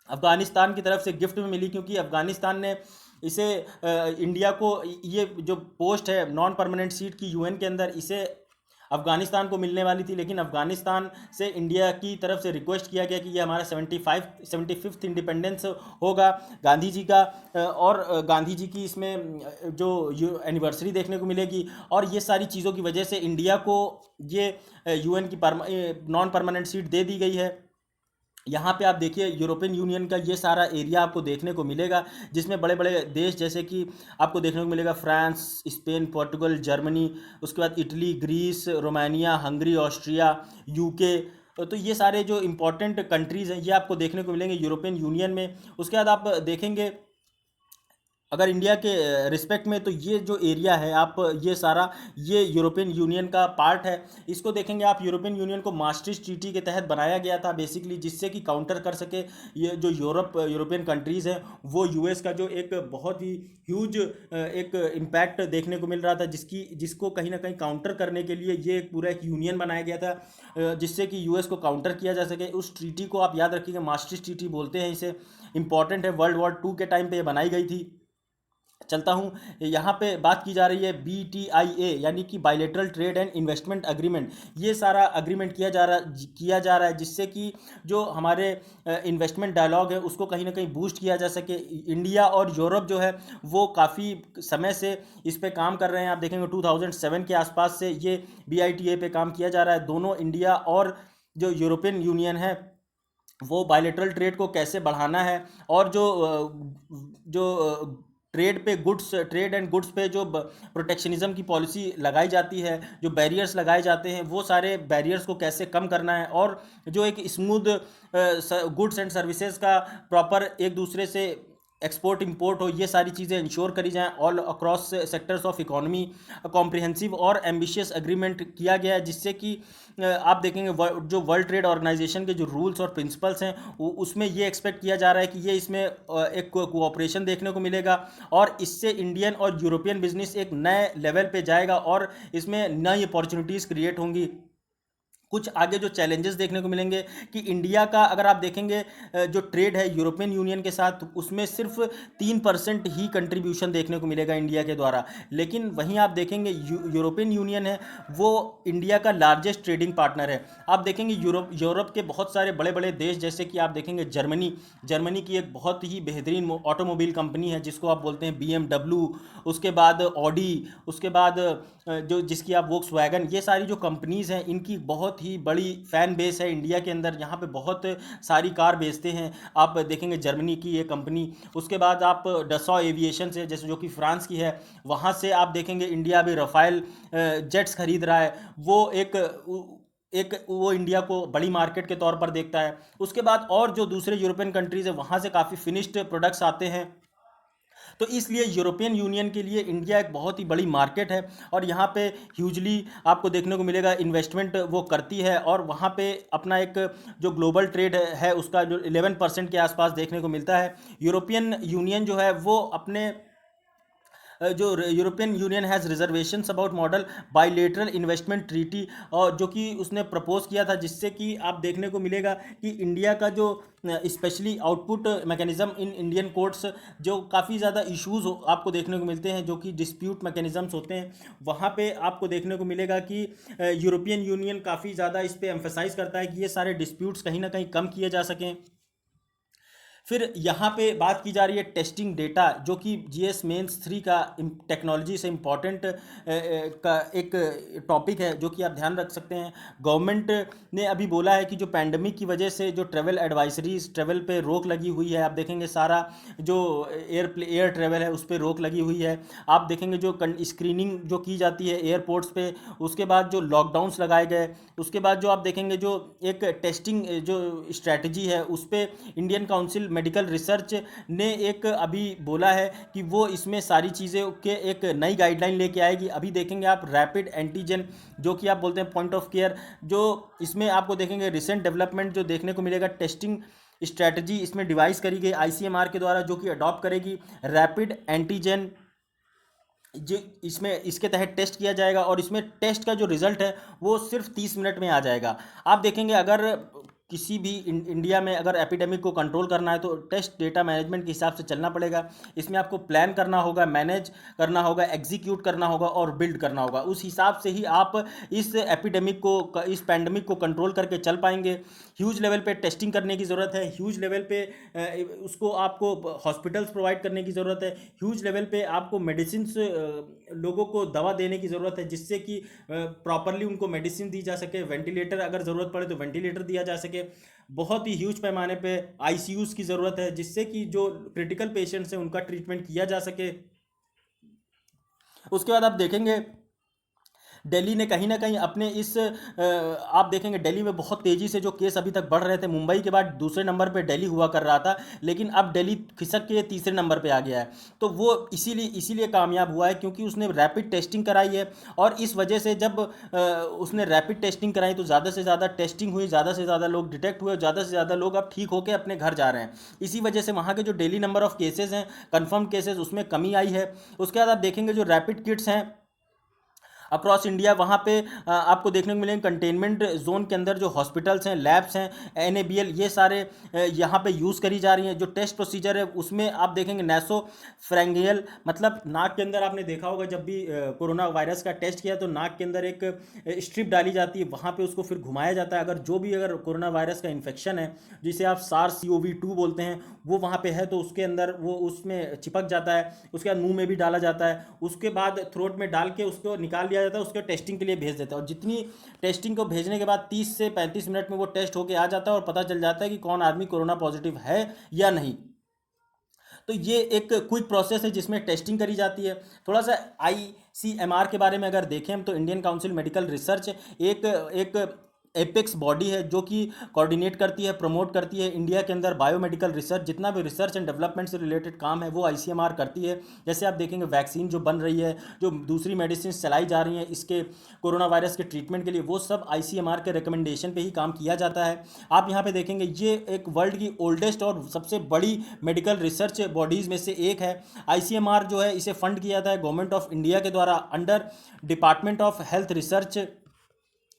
अफ़गानिस्तान की तरफ से गिफ्ट में मिली, क्योंकि अफ़गानिस्तान ने इसे इंडिया को ये जो पोस्ट है नॉन परमानेंट सीट की यूएन के अंदर, इसे अफ़गानिस्तान को मिलने वाली थी, लेकिन अफ़गानिस्तान से इंडिया की तरफ से रिक्वेस्ट किया गया कि ये हमारा 75th इंडिपेंडेंस होगा गांधी जी का, और गांधी जी की इसमें जो एनिवर्सरी देखने को मिलेगी, और ये सारी चीज़ों की वजह से इंडिया को ये यूएन की नॉन परमानेंट सीट दे दी गई है। यहाँ पे आप देखिए यूरोपियन यूनियन का ये सारा एरिया आपको देखने को मिलेगा, जिसमें बड़े बड़े देश जैसे कि आपको देखने को मिलेगा फ्रांस, स्पेन, पोर्टुगल, जर्मनी, उसके बाद Italy, Greece, Romania, Hungary, Austria, UK. तो ये सारे जो इम्पोर्टेंट कंट्रीज़ हैं ये आपको देखने को मिलेंगे यूरोपियन यूनियन में। उसके बाद आप देखेंगे अगर इंडिया के रिस्पेक्ट में, तो ये जो एरिया है आप ये सारा ये यूरोपियन यूनियन का पार्ट है। इसको देखेंगे आप, यूरोपियन यूनियन को मास्ट्रिच ट्रीटी के तहत बनाया गया था बेसिकली, जिससे कि काउंटर कर सके ये जो यूरोपियन कंट्रीज़ हैं, वो यूएस का जो एक बहुत ही ह्यूज एक इम्पैक्ट देखने को मिल रहा था, जिसको कहीं ना कहीं काउंटर करने के लिए ये एक पूरा एक यूनियन बनाया गया था, जिससे कि यूएस को काउंटर किया जा सके। उस ट्रीटी को आप याद रखिएगा, मास्ट्रिच ट्रीटी बोलते हैं इसे, इंपॉर्टेंट है, वर्ल्ड वॉर 2 के टाइम पे ये बनाई गई थी। चलता हूँ, यहाँ पे बात की जा रही है BTIA यानी कि bilateral trade and investment agreement. ये सारा अग्रीमेंट किया जा रहा है जिससे कि जो हमारे इन्वेस्टमेंट डायलॉग है उसको कहीं ना कहीं बूस्ट किया जा सके। इंडिया और यूरोप जो है वो काफ़ी समय से इस पे काम कर रहे हैं। आप देखेंगे 2007 के आसपास से ये BITA पे काम किया जा रहा है। दोनों इंडिया और जो यूरोपियन यूनियन है वो बायलैटरल ट्रेड को कैसे बढ़ाना है, और जो ट्रेड एंड गुड्स पे जो प्रोटेक्शनिज्म की पॉलिसी लगाई जाती है, जो बैरियर्स लगाए जाते हैं, वो सारे बैरियर्स को कैसे कम करना है, और जो एक स्मूथ गुड्स एंड सर्विसेज का प्रॉपर एक दूसरे से एक्सपोर्ट इंपोर्ट हो, ये सारी चीज़ें इंश्योर करी जाएं all across sectors of economy. Comprehensive और एम्बिशियस एग्रीमेंट किया गया है, जिससे कि आप देखेंगे जो वर्ल्ड ट्रेड ऑर्गेनाइजेशन के जो रूल्स और प्रिंसिपल्स हैं उसमें ये एक्सपेक्ट किया जा रहा है कि ये इसमें एक कोऑपरेशन देखने को मिलेगा, और इससे इंडियन और यूरोपियन बिजनेस एक नए लेवल पे जाएगा और इसमें नई अपॉर्चुनिटीज़ क्रिएट होंगी। कुछ आगे जो चैलेंजेस देखने को मिलेंगे कि इंडिया का अगर आप देखेंगे जो ट्रेड है यूरोपियन यूनियन के साथ, उसमें सिर्फ 3% ही कंट्रीब्यूशन देखने को मिलेगा इंडिया के द्वारा। लेकिन वहीं आप देखेंगे यूरोपियन यूनियन है वो इंडिया का लार्जेस्ट ट्रेडिंग पार्टनर है। आप देखेंगे यूरोप के बहुत सारे बड़े बड़े देश, जैसे कि आप देखेंगे जर्मनी की एक बहुत ही बेहतरीन ऑटोमोबाइल कंपनी है जिसको आप बोलते हैं BMW, उसके बाद ऑडी, उसके बाद जो जिसकी आप वोक्सवैगन, ये सारी जो कंपनीज़ हैं इनकी बहुत ही बड़ी फ़ैन बेस है इंडिया के अंदर। यहाँ पे बहुत सारी कार बेचते हैं, आप देखेंगे जर्मनी की ये कंपनी। उसके बाद आप डसॉ एविएशन से, जैसे जो कि फ्रांस की है, वहाँ से आप देखेंगे इंडिया भी रफ़ाइल जेट्स खरीद रहा है। वो इंडिया को बड़ी मार्केट के तौर पर देखता है। उसके बाद और जो दूसरे यूरोपियन कंट्रीज़ है वहाँ से काफ़ी फिनिश्ड प्रोडक्ट्स आते हैं। तो इसलिए यूरोपियन यूनियन के लिए इंडिया एक बहुत ही बड़ी मार्केट है, और यहाँ पे ह्यूजली आपको देखने को मिलेगा इन्वेस्टमेंट वो करती है, और वहाँ पे अपना एक जो ग्लोबल ट्रेड है उसका जो 11% के आसपास देखने को मिलता है। यूरोपियन यूनियन जो है वो अपने जो European union has reservations about model bilateral investment treaty, और जो कि उसने प्रपोज किया था, जिससे कि आप देखने को मिलेगा कि इंडिया का जो specially output mechanism in Indian courts, जो काफ़ी ज़्यादा इश्यूज आपको देखने को मिलते हैं, जो कि डिस्प्यूट मैकेनिज्म्स होते हैं, वहाँ पे आपको देखने को मिलेगा कि यूरोपियन यूनियन काफ़ी ज़्यादा इस पे एम्फेसाइज करता है कि ये सारे डिस्प्यूट्स कहीं ना कहीं कम किए जा सकें। फिर यहाँ पे बात की जा रही है टेस्टिंग डेटा, जो कि जीएस मेंस 3 का टेक्नोलॉजी से इम्पॉर्टेंट का एक टॉपिक है, जो कि आप ध्यान रख सकते हैं। गवर्नमेंट ने अभी बोला है कि जो पैंडमिक की वजह से जो ट्रैवल एडवाइजरीज, ट्रैवल पे रोक लगी हुई है, आप देखेंगे सारा जो एयर ट्रैवल है उस पर रोक लगी हुई है। आप देखेंगे जो स्क्रीनिंग जो की जाती है एयरपोर्ट्स पे, उसके बाद जो लॉकडाउन्स लगाए गए, उसके बाद जो आप देखेंगे जो एक टेस्टिंग जो स्ट्रैटेजी है उस पर इंडियन काउंसिल मेडिकल रिसर्च ने एक अभी बोला है कि वो इसमें सारी चीज़ें के एक नई गाइडलाइन लेके आएगी। अभी देखेंगे आप रैपिड एंटीजन, जो कि आप बोलते हैं पॉइंट ऑफ केयर, जो इसमें आपको देखेंगे रिसेंट डेवलपमेंट जो देखने को मिलेगा, टेस्टिंग स्ट्रैटेजी इसमें डिवाइस करी गई आईसीएमआर के द्वारा, जो कि अडॉप्ट करेगी रैपिड एंटीजन, जो इसमें इसके तहत टेस्ट किया जाएगा, और इसमें टेस्ट का जो रिजल्ट है वो सिर्फ 30 मिनट में आ जाएगा। आप देखेंगे अगर किसी भी इंडिया में अगर एपिडेमिक को कंट्रोल करना है तो टेस्ट डेटा मैनेजमेंट के हिसाब से चलना पड़ेगा। इसमें आपको प्लान करना होगा, मैनेज करना होगा, एग्जीक्यूट करना होगा और बिल्ड करना होगा। उस हिसाब से ही आप इस एपिडेमिक को, इस पैंडमिक को कंट्रोल करके चल पाएंगे। ह्यूज लेवल पे टेस्टिंग करने की ज़रूरत है, ह्यूज लेवल पे उसको आपको हॉस्पिटल्स प्रोवाइड करने की ज़रूरत है, ह्यूज लेवल पे आपको मेडिसिन लोगों को दवा देने की ज़रूरत है, जिससे कि प्रॉपरली उनको मेडिसिन दी जा सके। वेंटिलेटर अगर ज़रूरत पड़े तो वेंटिलेटर दिया जा सके। बहुत ही ह्यूज पैमाने पे आईसीयूज़ की ज़रूरत है, जिससे कि जो क्रिटिकल पेशेंट्स हैं उनका ट्रीटमेंट किया जा सके। उसके बाद आप देखेंगे दिल्ली ने कहीं ना कहीं अपने इस आप देखेंगे दिल्ली में बहुत तेज़ी से जो केस अभी तक बढ़ रहे थे, मुंबई के बाद दूसरे नंबर पे दिल्ली हुआ कर रहा था, लेकिन अब दिल्ली खिसक के तीसरे नंबर पे आ गया है। तो वो इसीलिए कामयाब हुआ है क्योंकि उसने रैपिड टेस्टिंग कराई है, और इस वजह से जब उसने रैपिड टेस्टिंग कराई तो ज़्यादा से ज़्यादा टेस्टिंग हुई, ज़्यादा से ज़्यादा लोग डिटेक्ट हुए, ज़्यादा से ज़्यादा लोग अब ठीक होकर अपने घर जा रहे हैं। इसी वजह से वहाँ के जो डेली नंबर ऑफ केसेज हैं, कन्फर्म केसेज, उसमें कमी आई है। उसके बाद आप देखेंगे जो रैपिड किट्स हैं अक्रॉस इंडिया, वहाँ पे आपको देखने को मिलेंगे कंटेनमेंट जोन के अंदर जो हॉस्पिटल्स हैं, लैब्स हैं, एनएबीएल, ये सारे यहाँ पे यूज़ करी जा रही हैं। जो टेस्ट प्रोसीजर है उसमें आप देखेंगे नैसो फ्रेंगियल, मतलब नाक के अंदर आपने देखा होगा जब भी कोरोना वायरस का टेस्ट किया तो नाक के अंदर एक स्ट्रिप डाली जाती है, वहाँ पर उसको फिर घुमाया जाता है। अगर कोरोना वायरस का इन्फेक्शन है, जिसे आप SARS-CoV-2 बोलते हैं, वो वहाँ पे है तो उसके अंदर वो उसमें चिपक जाता है, उसके बाद मुंह में भी डाला जाता है, उसके बाद थ्रोट में डाल के उसको निकाल लिया जाता है, उसके टेस्टिंग के लिए भेज देता है। और जितनी टेस्टिंग को भेजने के बाद 30 से 35 मिनट में वो टेस्ट होके आ जाता है और पता चल जाता है कि कौन आदमी कोरोना पॉजिटिव है या नहीं। तो ये एक क्विक प्रोसेस है जिसमें टेस्टिंग करी जाती है। थोड़ा सा ICMR के बारे में अगर देखें हम, तो इंडियन काउंसिल मेडिकल रिसर्च एक एपेक्स बॉडी है जो कि कोऑर्डिनेट करती है, प्रमोट करती है इंडिया के अंदर बायोमेडिकल रिसर्च। जितना भी रिसर्च एंड डेवलपमेंट से रिलेटेड काम है वो ICMR करती है। जैसे आप देखेंगे वैक्सीन जो बन रही है, जो दूसरी मेडिसिन चलाई जा रही हैं इसके कोरोना वायरस के ट्रीटमेंट के लिए, वो सब ICMR के रिकमेंडेशन पे ही काम किया जाता है। आप यहाँ पे देखेंगे ये एक वर्ल्ड की ओल्डेस्ट और सबसे बड़ी मेडिकल रिसर्च बॉडीज़ में से एक है। ICMR जो है इसे फंड किया जाता है गवर्नमेंट ऑफ इंडिया के द्वारा under department of health research.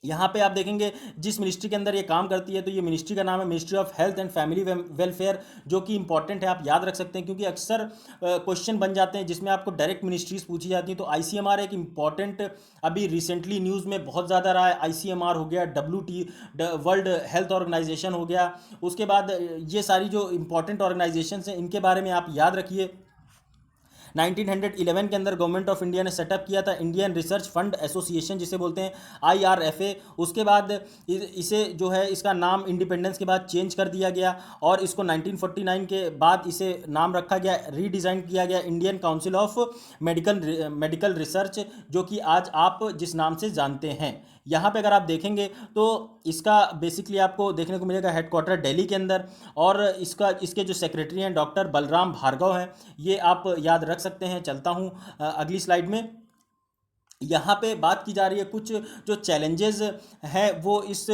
यहाँ पे आप देखेंगे जिस मिनिस्ट्री के अंदर ये काम करती है, तो ये मिनिस्ट्री का नाम है ministry of health and family welfare, जो कि इंपॉर्टेंट है, आप याद रख सकते हैं क्योंकि अक्सर क्वेश्चन बन जाते हैं जिसमें आपको डायरेक्ट मिनिस्ट्रीज पूछी जाती हैं। तो ICMR एक इंपॉर्टेंट अभी रिसेंटली न्यूज़ में बहुत ज़्यादा रहा है। ICMR हो गया, वर्ल्ड हेल्थ ऑर्गेनाइजेशन हो गया, उसके बाद ये सारी जो इंपॉर्टेंट ऑर्गेनाइजेशन हैं इनके बारे में आप याद रखिए। 1911 के अंदर गवर्नमेंट ऑफ इंडिया ने सेटअप किया था इंडियन रिसर्च फंड एसोसिएशन, जिसे बोलते हैं IRFA। उसके बाद इसे जो है इसका नाम इंडिपेंडेंस के बाद चेंज कर दिया गया और इसको 1949 के बाद इसे नाम रखा गया, रीडिज़ाइन किया गया Indian council of medical research, जो कि आज आप जिस नाम से जानते हैं। यहाँ पे अगर आप देखेंगे तो इसका बेसिकली आपको देखने को मिलेगा हेडक्वार्टर दिल्ली के अंदर, और इसके जो सेक्रेटरी हैं डॉक्टर बलराम भार्गव हैं, ये आप याद रख सकते हैं। चलता हूँ अगली स्लाइड में। यहाँ पे बात की जा रही है कुछ जो चैलेंजेस हैं वो इस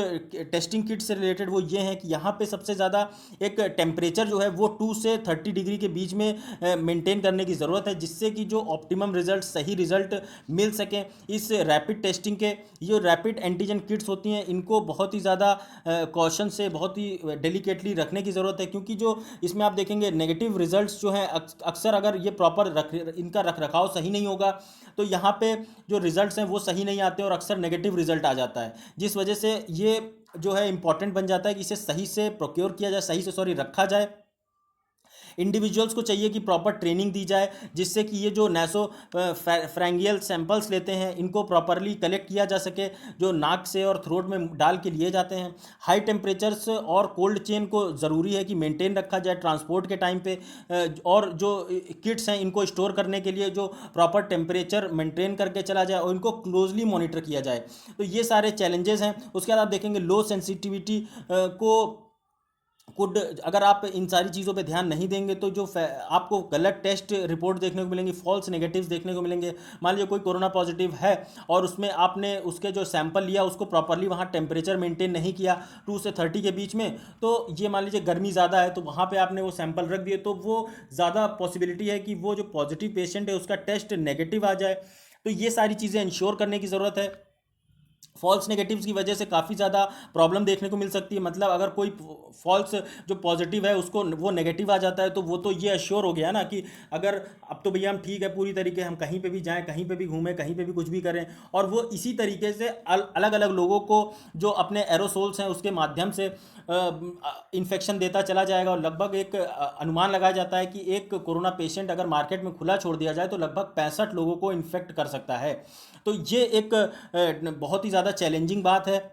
टेस्टिंग किट से रिलेटेड, वो ये हैं कि यहाँ पे सबसे ज़्यादा एक टेम्परेचर जो है वो 2 से 30 डिग्री के बीच में मेंटेन करने की ज़रूरत है, जिससे कि जो ऑप्टिमम रिजल्ट, सही रिजल्ट मिल सकें इस रैपिड टेस्टिंग के। ये रैपिड एंटीजन किट्स होती हैं, इनको बहुत ही ज़्यादा कॉशन से, बहुत ही डेलिकेटली रखने की ज़रूरत है, क्योंकि जो इसमें आप देखेंगे नेगेटिव रिजल्ट्स जो हैं अक्सर अगर ये प्रॉपर इनका रख रखाव सही नहीं होगा तो यहाँ पे जो रिजल्ट्स हैं वो सही नहीं आते और अक्सर नेगेटिव रिजल्ट आ जाता है, जिस वजह से ये जो है इंपॉर्टेंट बन जाता है कि इसे सही से प्रोक्योर किया जाए, सही से रखा जाए। इंडिविजुअल्स को चाहिए कि प्रॉपर ट्रेनिंग दी जाए, जिससे कि ये जो नैसो फ्रैंगियल सैंपल्स लेते हैं इनको प्रॉपरली कलेक्ट किया जा सके, जो नाक से और थ्रोट में डाल के लिए जाते हैं। हाई टेम्परेचर्स और कोल्ड चेन को ज़रूरी है कि मेंटेन रखा जाए ट्रांसपोर्ट के टाइम पे, और जो किट्स हैं इनको स्टोर करने के लिए जो प्रॉपर टेम्परेचर मेंटेन करके चला जाए और इनको क्लोजली मॉनिटर किया जाए। तो ये सारे चैलेंजेस हैं। उसके बाद आप देखेंगे लो सेंसिटिविटी को कुड, अगर आप इन सारी चीज़ों पे ध्यान नहीं देंगे तो जो आपको गलत टेस्ट रिपोर्ट देखने को मिलेंगी, फॉल्स नेगेटिव्स देखने को मिलेंगे। मान लीजिए कोई कोरोना पॉजिटिव है और उसमें आपने उसके जो सैंपल लिया उसको प्रॉपरली वहाँ टेम्परेचर मेंटेन नहीं किया 2 से 30 के बीच में, तो ये मान लीजिए गर्मी ज़्यादा है तो वहाँ पे आपने वो सैंपल रख दिए, तो वो ज़्यादा पॉसिबिलिटी है कि वो जो पॉजिटिव पेशेंट है उसका टेस्ट नेगेटिव आ जाए। तो ये सारी चीज़ें इंश्योर करने की ज़रूरत है। फॉल्स नेगेटिव्स की वजह से काफ़ी ज़्यादा प्रॉब्लम देखने को मिल सकती है। मतलब अगर कोई फॉल्स जो पॉजिटिव है उसको वो नेगेटिव आ जाता है तो वो तो ये अश्योर हो गया ना कि अगर अब तो भैया हम ठीक है पूरी तरीके, हम कहीं पे भी जाएं, कहीं पे भी घूमें, कहीं पे भी कुछ भी करें, और वो इसी तरीके से अलग अलग लोगों को जो अपने एरोसोल्स हैं उसके माध्यम से इन्फेक्शन देता चला जाएगा। और लगभग एक अनुमान लगाया जाता है कि एक कोरोना पेशेंट अगर मार्केट में खुला छोड़ दिया जाए तो लगभग 65 लोगों को इन्फेक्ट कर सकता है। तो ये एक बहुत ही ज़्यादा चैलेंजिंग बात है।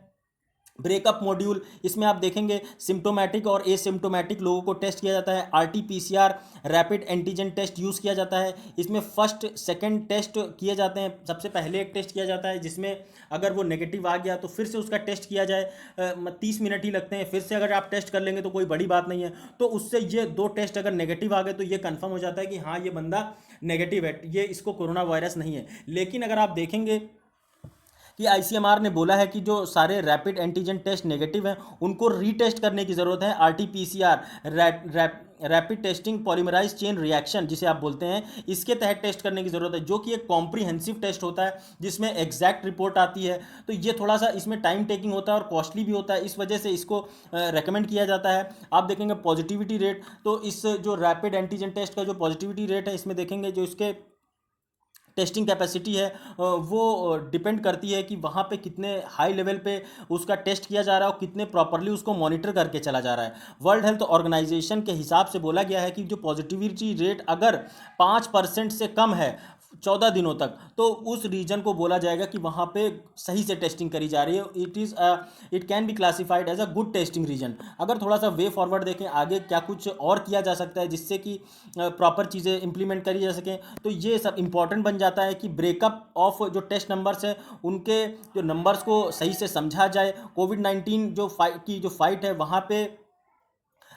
ब्रेकअप मॉड्यूल, इसमें आप देखेंगे सिम्टोमेटिक और एसिम्टोमेटिक लोगों को टेस्ट किया जाता है। RT PCR rapid antigen test use किया जाता है। इसमें फर्स्ट सेकंड टेस्ट किए जाते हैं। सबसे पहले एक टेस्ट किया जाता है जिसमें अगर वो नेगेटिव आ गया तो फिर से उसका टेस्ट किया जाए, 30 मिनट ही लगते हैं। फिर से अगर आप टेस्ट कर लेंगे तो कोई बड़ी बात नहीं है। तो उससे ये 2 टेस्ट अगर नेगेटिव आ गए तो ये कन्फर्म हो जाता है कि हाँ ये बंदा नेगेटिव है, ये इसको कोरोना वायरस नहीं है। लेकिन अगर आप देखेंगे कि आईसीएमआर ने बोला है कि जो सारे रैपिड एंटीजन टेस्ट नेगेटिव हैं उनको रीटेस्ट करने की ज़रूरत है। RT PCR rapid testing polymerase chain reaction जिसे आप बोलते हैं, इसके तहत टेस्ट करने की ज़रूरत है, जो कि एक कॉम्प्रिहेंसिव टेस्ट होता है जिसमें एग्जैक्ट रिपोर्ट आती है। तो ये थोड़ा सा इसमें टाइम टेकिंग होता है और कॉस्टली भी होता है, इस वजह से इसको रेकमेंड किया जाता है। आप देखेंगे पॉजिटिविटी रेट, तो इस जो रैपिड एंटीजन टेस्ट का जो पॉजिटिविटी रेट है इसमें देखेंगे जो इसके टेस्टिंग कैपेसिटी है वो डिपेंड करती है कि वहाँ पे कितने हाई लेवल पे उसका टेस्ट किया जा रहा है और कितने प्रॉपरली उसको मॉनिटर करके चला जा रहा है। वर्ल्ड हेल्थ ऑर्गेनाइजेशन के हिसाब से बोला गया है कि जो पॉजिटिविटी रेट अगर 5% से कम है 14 दिनों तक, तो उस रीजन को बोला जाएगा कि वहाँ पे सही से टेस्टिंग करी जा रही है। It can be classified as a good testing region. अगर थोड़ा सा वे फॉरवर्ड देखें आगे क्या कुछ और किया जा सकता है जिससे कि प्रॉपर चीज़ें इंप्लीमेंट करी जा सकें, तो ये सब इंपॉर्टेंट बन जाता है कि ब्रेकअप ऑफ जो टेस्ट नंबर्स हैं उनके जो नंबर्स को सही से समझा जाए। कोविड-19 जो फाइट है वहाँ पे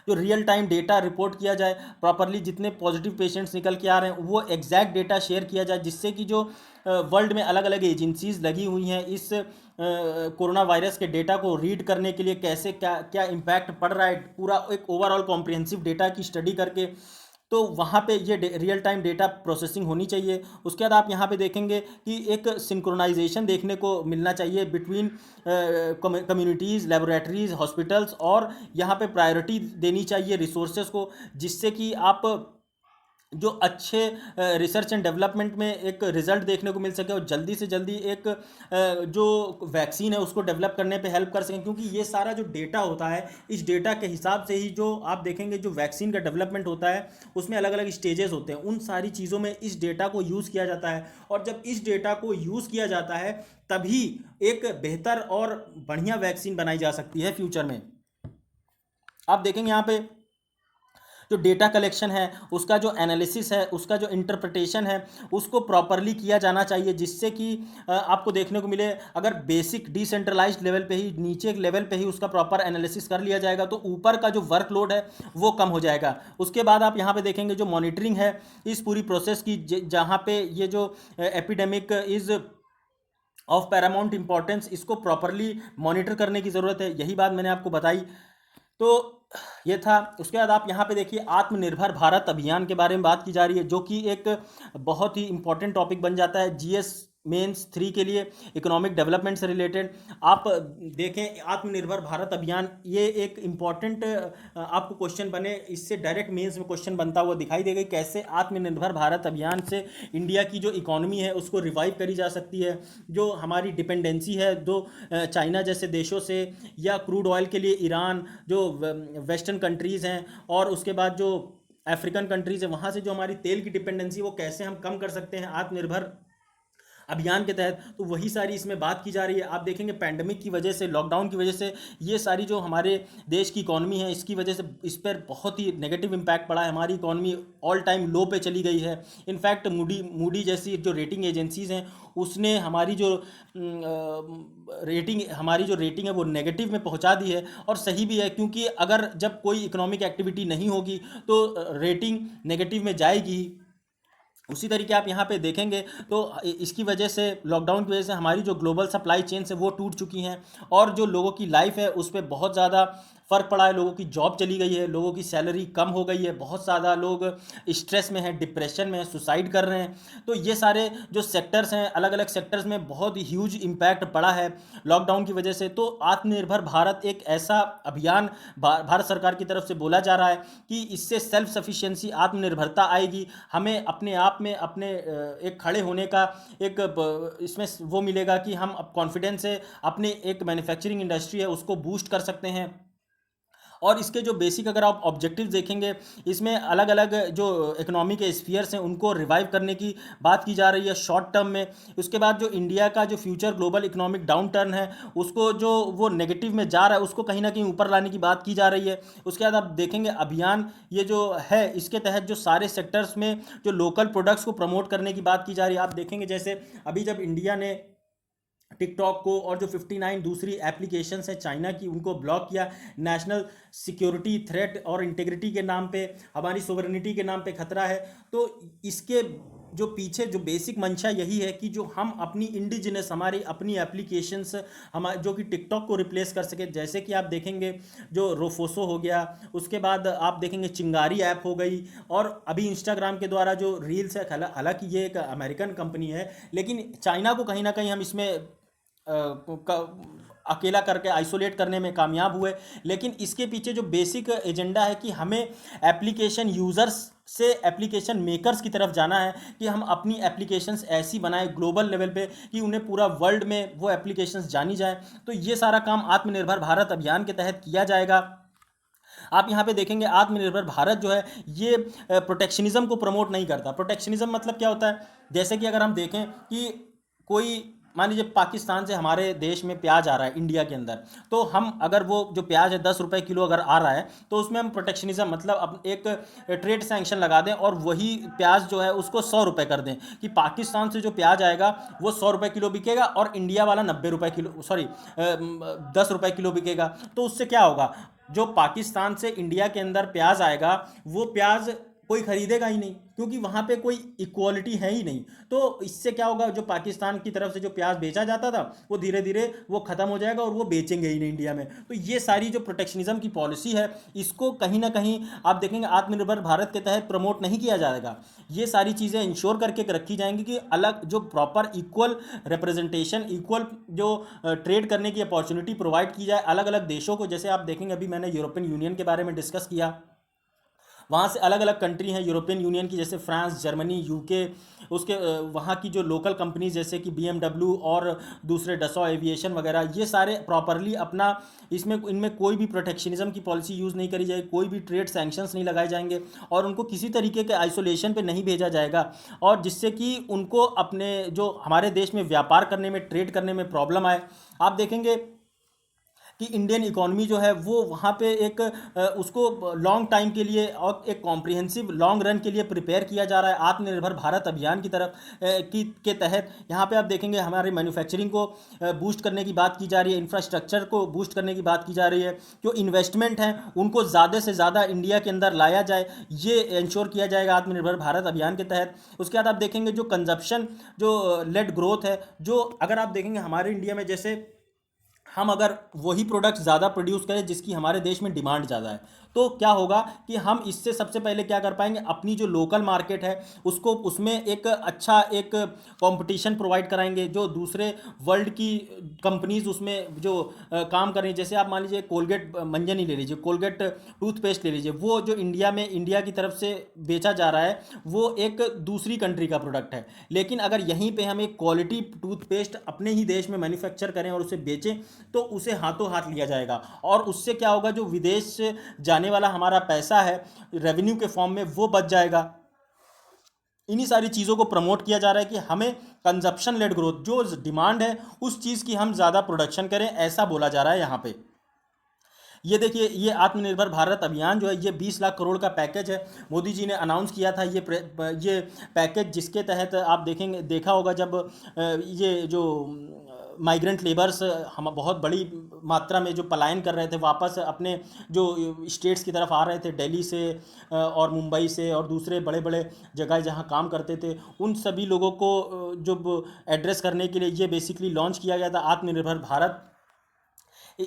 जो रियल टाइम डेटा रिपोर्ट किया जाए, प्रॉपरली जितने पॉजिटिव पेशेंट्स निकल के आ रहे हैं वो एग्जैक्ट डेटा शेयर किया जाए, जिससे कि जो वर्ल्ड में अलग अलग एजेंसीज लगी हुई हैं इस कोरोना वायरस के डेटा को रीड करने के लिए, कैसे क्या क्या इम्पैक्ट पड़ रहा है, पूरा एक ओवरऑल कॉम्प्रिहेंसिव डेटा की स्टडी करके, तो वहाँ पे ये रियल टाइम डेटा प्रोसेसिंग होनी चाहिए। उसके बाद आप यहाँ पे देखेंगे कि एक सिंक्रोनाइजेशन देखने को मिलना चाहिए बिटवीन कम्युनिटीज़, लेबोरेटरीज़, हॉस्पिटल्स, और यहाँ पे प्रायोरिटी देनी चाहिए रिसोर्सेज को, जिससे कि आप जो अच्छे रिसर्च एंड डेवलपमेंट में एक रिजल्ट देखने को मिल सके और जल्दी से जल्दी एक जो वैक्सीन है उसको डेवलप करने पे हेल्प कर सकें। क्योंकि ये सारा जो डेटा होता है इस डेटा के हिसाब से ही जो आप देखेंगे जो वैक्सीन का डेवलपमेंट होता है उसमें अलग अलग स्टेजेस होते हैं, उन सारी चीज़ों में इस डेटा को यूज़ किया जाता है। और जब इस डेटा को यूज़ किया जाता है तभी एक बेहतर और बढ़िया वैक्सीन बनाई जा सकती है फ्यूचर में। आप देखेंगे यहाँ पे जो डेटा कलेक्शन है उसका जो एनालिसिस है, उसका जो इंटरप्रिटेशन है उसको प्रॉपरली किया जाना चाहिए, जिससे कि आपको देखने को मिले अगर बेसिक डिसेंट्रलाइज्ड लेवल पे ही, नीचे एक लेवल पे ही उसका प्रॉपर एनालिसिस कर लिया जाएगा तो ऊपर का जो वर्कलोड है वो कम हो जाएगा। उसके बाद आप यहाँ पे देखेंगे जो मॉनिटरिंग है इस पूरी प्रोसेस की, जहाँ पे ये जो epidemic is of Paramount importance, इसको प्रॉपरली मॉनिटर करने की ज़रूरत है। यही बात मैंने आपको बताई। तो ये था। उसके बाद आप यहाँ पे देखिए आत्मनिर्भर भारत अभियान के बारे में बात की जा रही है, जो कि एक बहुत ही इंपॉर्टेंट टॉपिक बन जाता है जीएस मेंस 3 के लिए, इकोनॉमिक डेवलपमेंट से रिलेटेड। आप देखें आत्मनिर्भर भारत अभियान, ये एक इम्पॉर्टेंट आपको क्वेश्चन बने, इससे डायरेक्ट मेंस में क्वेश्चन बनता हुआ दिखाई देगा, कैसे आत्मनिर्भर भारत अभियान से इंडिया की जो इकोनॉमी है उसको रिवाइव करी जा सकती है। जो हमारी डिपेंडेंसी है दो चाइना जैसे देशों से, या क्रूड ऑयल के लिए ईरान, जो वेस्टर्न कंट्रीज़ हैं, और उसके बाद जो अफ्रीकन कंट्रीज़ हैं, वहाँ से जो हमारी तेल की डिपेंडेंसी वो कैसे हम कम कर सकते हैं आत्मनिर्भर अभियान के तहत। तो वही सारी इसमें बात की जा रही है। आप देखेंगे पैंडमिक की वजह से, लॉकडाउन की वजह से, ये सारी जो हमारे देश की इकॉनमी है इसकी वजह से इस पर बहुत ही नेगेटिव इम्पैक्ट पड़ा है। हमारी इकॉनमी ऑल टाइम लो पे चली गई है। इनफैक्ट मूडी जैसी जो रेटिंग एजेंसीज हैं उसने हमारी जो रेटिंग है वो नेगेटिव में पहुंचा दी है। और सही भी है, क्योंकि अगर जब कोई इकोनॉमिक एक्टिविटी नहीं होगी तो रेटिंग नेगेटिव में जाएगी। उसी तरीके आप यहाँ पे देखेंगे तो इसकी वजह से, लॉकडाउन की वजह से हमारी जो ग्लोबल सप्लाई चेन है वो टूट चुकी हैं, और जो लोगों की लाइफ है उस पर बहुत ज़्यादा फ़र्क पड़ा है। लोगों की जॉब चली गई है, लोगों की सैलरी कम हो गई है, बहुत ज़्यादा लोग स्ट्रेस में हैं, डिप्रेशन में हैं, सुसाइड कर रहे हैं। तो ये सारे जो सेक्टर्स हैं, अलग अलग सेक्टर्स में बहुत ही ह्यूज इम्पैक्ट पड़ा है लॉकडाउन की वजह से। तो आत्मनिर्भर भारत एक ऐसा अभियान भारत सरकार की तरफ से बोला जा रहा है कि इससे सेल्फ सफिशिएंसी, आत्मनिर्भरता आएगी। हमें अपने आप में अपने एक खड़े होने का एक इसमें वो मिलेगा कि हम अब कॉन्फिडेंस से अपने एक मैन्युफैक्चरिंग इंडस्ट्री है उसको बूस्ट कर सकते हैं। और इसके जो बेसिक अगर आप ऑब्जेक्टिव्स देखेंगे, इसमें अलग अलग जो इकोनॉमी के स्फीयर्स हैं उनको रिवाइव करने की बात की जा रही है शॉर्ट टर्म में। उसके बाद जो इंडिया का जो future global economic down turn है उसको, जो वो नेगेटिव में जा रहा है, उसको कहीं ना कहीं ऊपर लाने की बात की जा रही है। उसके बाद आप देखेंगे अभियान ये जो है, इसके तहत जो सारे सेक्टर्स में जो लोकल प्रोडक्ट्स को प्रमोट करने की बात की जा रही है। आप देखेंगे जैसे अभी जब इंडिया ने टिकटॉक को और जो 59 दूसरी एप्लीकेशंस हैं चाइना की उनको ब्लॉक किया, नेशनल सिक्योरिटी थ्रेट और इंटीग्रिटी के नाम पे, हमारी सोवरेनिटी के नाम पे खतरा है। तो इसके जो पीछे जो बेसिक मंशा यही है कि जो हम अपनी इंडिजिनस, हमारी अपनी एप्लीकेशंस हमारे जो कि टिकटॉक को रिप्लेस कर सके। जैसे कि आप देखेंगे जो रोफोसो हो गया, उसके बाद आप देखेंगे चिंगारी ऐप हो गई, और अभी इंस्टाग्राम के द्वारा जो रील्स है, हालांकि ये एक अमेरिकन कंपनी है, लेकिन चाइना को कहीं ना कहीं हम इसमें अकेला करके आइसोलेट करने में कामयाब हुए। लेकिन इसके पीछे जो बेसिक एजेंडा है कि हमें एप्लीकेशन यूज़र्स से एप्लीकेशन मेकर्स की तरफ जाना है, कि हम अपनी एप्लीकेशंस ऐसी बनाएं ग्लोबल लेवल पे कि उन्हें पूरा वर्ल्ड में वो एप्लीकेशंस जानी जाएं। तो ये सारा काम आत्मनिर्भर भारत अभियान के तहत किया जाएगा। आप यहाँ पे देखेंगे आत्मनिर्भर भारत जो है ये प्रोटेक्शनिज्म को प्रमोट नहीं करता। प्रोटेक्शनिज्म मतलब क्या होता है, जैसे कि अगर हम देखें कि कोई, मान लीजिए पाकिस्तान से हमारे देश में प्याज आ रहा है इंडिया के अंदर, तो हम अगर वो जो प्याज है 10 रुपये किलो अगर आ रहा है, तो उसमें हम प्रोटेक्शनिज्म मतलब एक ट्रेड सैंक्शन लगा दें, और वही प्याज जो है उसको 100 रुपये कर दें, कि पाकिस्तान से जो प्याज आएगा वो 100 रुपये किलो बिकेगा और इंडिया वाला 90 रुपये किलो, सॉरी 10 रुपये किलो बिकेगा। तो उससे क्या होगा, जो पाकिस्तान से इंडिया के अंदर प्याज आएगा वो प्याज कोई खरीदेगा ही नहीं, क्योंकि वहाँ पे कोई इक्वालिटी है ही नहीं। तो इससे क्या होगा, जो पाकिस्तान की तरफ से जो प्याज बेचा जाता था वो धीरे धीरे वो ख़त्म हो जाएगा, और वो बेचेंगे ही नहीं इंडिया में। तो ये सारी जो प्रोटेक्शनिज्म की पॉलिसी है इसको कहीं ना कहीं आप देखेंगे आत्मनिर्भर भारत के तहत प्रमोट नहीं किया जाएगा। ये सारी चीज़ें इंश्योर करके रखी जाएंगी कि अलग जो प्रॉपर इक्वल रिप्रेजेंटेशन, इक्वल जो ट्रेड करने की अपॉर्चुनिटी प्रोवाइड की जाए अलग अलग देशों को। जैसे आप देखेंगे अभी मैंने यूरोपियन यूनियन के बारे में डिस्कस किया, वहाँ से अलग अलग कंट्री हैं यूरोपियन यूनियन की, जैसे फ्रांस, जर्मनी, यूके, उसके वहाँ की जो लोकल कंपनीज जैसे कि BMW और दूसरे डसॉ एविएशन वगैरह, ये सारे प्रॉपरली अपना इनमें कोई भी प्रोटेक्शनिज्म की पॉलिसी यूज़ नहीं करी जाएगी, कोई भी ट्रेड सैंक्शंस नहीं लगाए जाएंगे, और उनको किसी तरीके के आइसोलेशन पे नहीं भेजा जाएगा, और जिससे कि उनको अपने जो हमारे देश में व्यापार करने में, ट्रेड करने में प्रॉब्लम आए। आप देखेंगे कि इंडियन इकोनॉमी जो है वो वहाँ पे एक उसको लॉन्ग टाइम के लिए और एक कॉम्प्रिहेंसिव लॉन्ग रन के लिए प्रिपेयर किया जा रहा है आत्मनिर्भर भारत अभियान की तरफ के तहत। यहाँ पे आप देखेंगे हमारे मैन्युफैक्चरिंग को बूस्ट करने की बात की जा रही है, इंफ्रास्ट्रक्चर को बूस्ट करने की बात की जा रही है, जो इन्वेस्टमेंट हैं उनको ज़्यादा से ज़्यादा इंडिया के अंदर लाया जाए, ये इंश्योर किया जाएगा आत्मनिर्भर भारत अभियान के तहत। उसके बाद आप देखेंगे जो कंजप्शन जो लेड ग्रोथ है, जो अगर आप देखेंगे हमारे इंडिया में जैसे हम अगर वही प्रोडक्ट ज़्यादा प्रोड्यूस करें जिसकी हमारे देश में डिमांड ज़्यादा है, तो क्या होगा कि हम इससे सबसे पहले क्या कर पाएंगे, अपनी जो लोकल मार्केट है उसको उसमें एक अच्छा एक कंपटीशन प्रोवाइड कराएंगे। जो दूसरे वर्ल्ड की कंपनीज उसमें जो काम कर रही हैं, जैसे आप मान लीजिए कोलगेट मंजन ही ले लीजिए, कोलगेट टूथपेस्ट ले लीजिए, वो जो इंडिया में इंडिया की तरफ से बेचा जा रहा है वो एक दूसरी कंट्री का प्रोडक्ट है। लेकिन अगर यहीं पे हम एक क्वालिटी टूथपेस्ट अपने ही देश में मैन्युफैक्चर करें और उसे बेचें तो उसे हाथों हाथ लिया जाएगा, और उससे क्या होगा, जो विदेश से जाने वाला हमारा पैसा है रेवेन्यू के फॉर्म में वो बच जाएगा। इन्हीं सारी चीज़ों को प्रमोट किया जा रहा है कि हमें कंजप्शन लेड ग्रोथ, जो डिमांड है उस चीज़ की हम ज़्यादा प्रोडक्शन करें, ऐसा बोला जा रहा है यहाँ पे। ये देखिए, ये आत्मनिर्भर भारत अभियान जो है ये 20 लाख करोड़ का पैकेज है, मोदी जी ने अनाउंस किया था ये पैकेज, जिसके तहत आप देखेंगे देखा होगा जब ये जो माइग्रेंट लेबर्स हम बहुत बड़ी मात्रा में जो पलायन कर रहे थे वापस अपने जो स्टेट्स की तरफ आ रहे थे, दिल्ली से और मुंबई से और दूसरे बड़े बड़े जगह जहां काम करते थे, उन सभी लोगों को जो एड्रेस करने के लिए ये बेसिकली लॉन्च किया गया था आत्मनिर्भर भारत।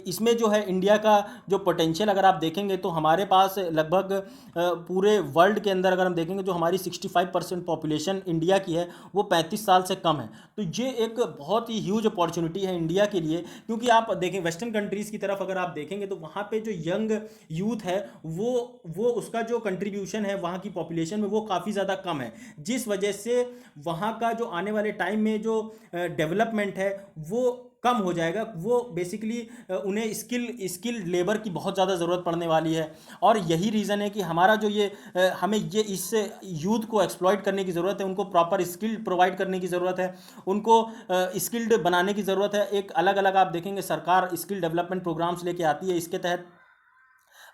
इसमें जो है इंडिया का जो पोटेंशियल अगर आप देखेंगे तो हमारे पास लगभग पूरे वर्ल्ड के अंदर अगर हम देखेंगे जो हमारी 65% पॉपुलेशन इंडिया की है वो 35 साल से कम है। तो ये एक बहुत ही ह्यूज अपॉर्चुनिटी है इंडिया के लिए, क्योंकि आप देखें वेस्टर्न कंट्रीज़ की तरफ अगर आप देखेंगे तो वहाँ पे जो यंग यूथ है वो उसका जो कंट्रीब्यूशन है वहाँ की पॉपुलेशन में वो काफ़ी ज़्यादा कम है, जिस वजह से वहाँ का जो आने वाले टाइम में जो डेवलपमेंट है वो कम हो जाएगा। वो बेसिकली उन्हें स्किल्ड लेबर की बहुत ज़्यादा ज़रूरत पड़ने वाली है, और यही रीज़न है कि हमारा जो ये हमें ये इस यूथ को एक्सप्लॉइट करने की ज़रूरत है, उनको प्रॉपर स्किल प्रोवाइड करने की ज़रूरत है, उनको स्किल्ड बनाने की ज़रूरत है। एक अलग अलग आप देखेंगे सरकार स्किल डेवलपमेंट प्रोग्राम्स लेके आती है, इसके तहत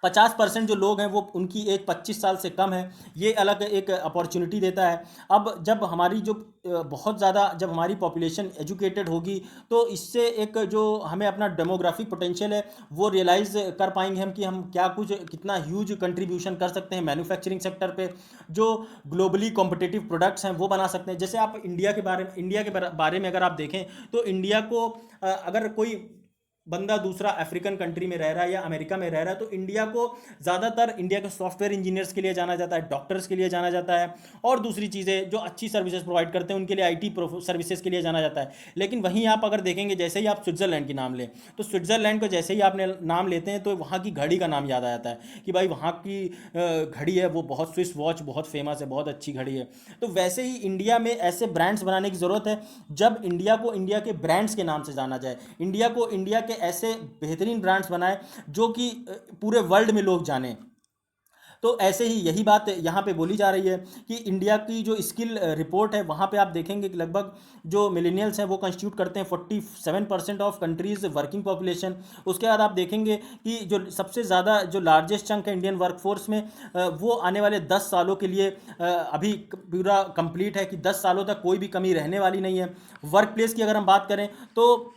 50% जो लोग हैं वो उनकी एज 25 साल से कम है, ये अलग एक अपॉर्चुनिटी देता है। अब जब हमारी जो बहुत ज़्यादा जब हमारी पॉपुलेशन एजुकेटेड होगी तो इससे एक जो हमें अपना डेमोग्राफिक पोटेंशियल है वो रियलाइज़ कर पाएंगे हम कि हम क्या कुछ कितना ह्यूज कंट्रीब्यूशन कर सकते हैं मैन्युफैक्चरिंग सेक्टर पे, जो ग्लोबली कॉम्पिटिटिव प्रोडक्ट्स हैं वो बना सकते हैं। जैसे आप इंडिया के बारे में अगर आप देखें तो इंडिया को अगर कोई बंदा दूसरा अफ्रीकन कंट्री में रह रहा है या अमेरिका में रह रहा है तो इंडिया को ज़्यादातर इंडिया के सॉफ्टवेयर इंजीनियर्स के लिए जाना जाता है, डॉक्टर्स के लिए जाना जाता है, और दूसरी चीज़ें जो अच्छी सर्विसेज प्रोवाइड करते हैं उनके लिए आईटी सर्विसेज के लिए जाना जाता है। लेकिन वहीं आप अगर देखेंगे जैसे ही आप स्विट्ज़रलैंड की नाम लें तो स्विट्ज़रलैंड को जैसे ही आपने नाम लेते हैं तो वहाँ की घड़ी का नाम याद आ जाता है कि भाई वहाँ की घड़ी है वो बहुत स्विस वॉच बहुत फेमस है, बहुत अच्छी घड़ी है। तो वैसे ही इंडिया में ऐसे ब्रांड्स बनाने की ज़रूरत है जब इंडिया को इंडिया के ब्रांड्स के नाम से जाना जाए, इंडिया को इंडिया के ऐसे बेहतरीन ब्रांड्स बनाए जो कि पूरे वर्ल्ड में लोग जानें। तो ऐसे ही यही बात यहाँ पे बोली जा रही है कि इंडिया की जो स्किल रिपोर्ट है वहाँ पे आप देखेंगे कि लगभग जो मिलेनियल्स हैं वो कंस्टिट्यूट करते हैं 47% ऑफ कंट्रीज़ वर्किंग पॉपुलेशन। उसके बाद आप देखेंगे कि जो सबसे ज़्यादा जो लार्जेस्ट चंक है इंडियन वर्कफोर्स में वो आने वाले 10 सालों के लिए अभी पूरा कंप्लीट है कि 10 सालों तक कोई भी कमी रहने वाली नहीं है। वर्क प्लेस की अगर हम बात करें तो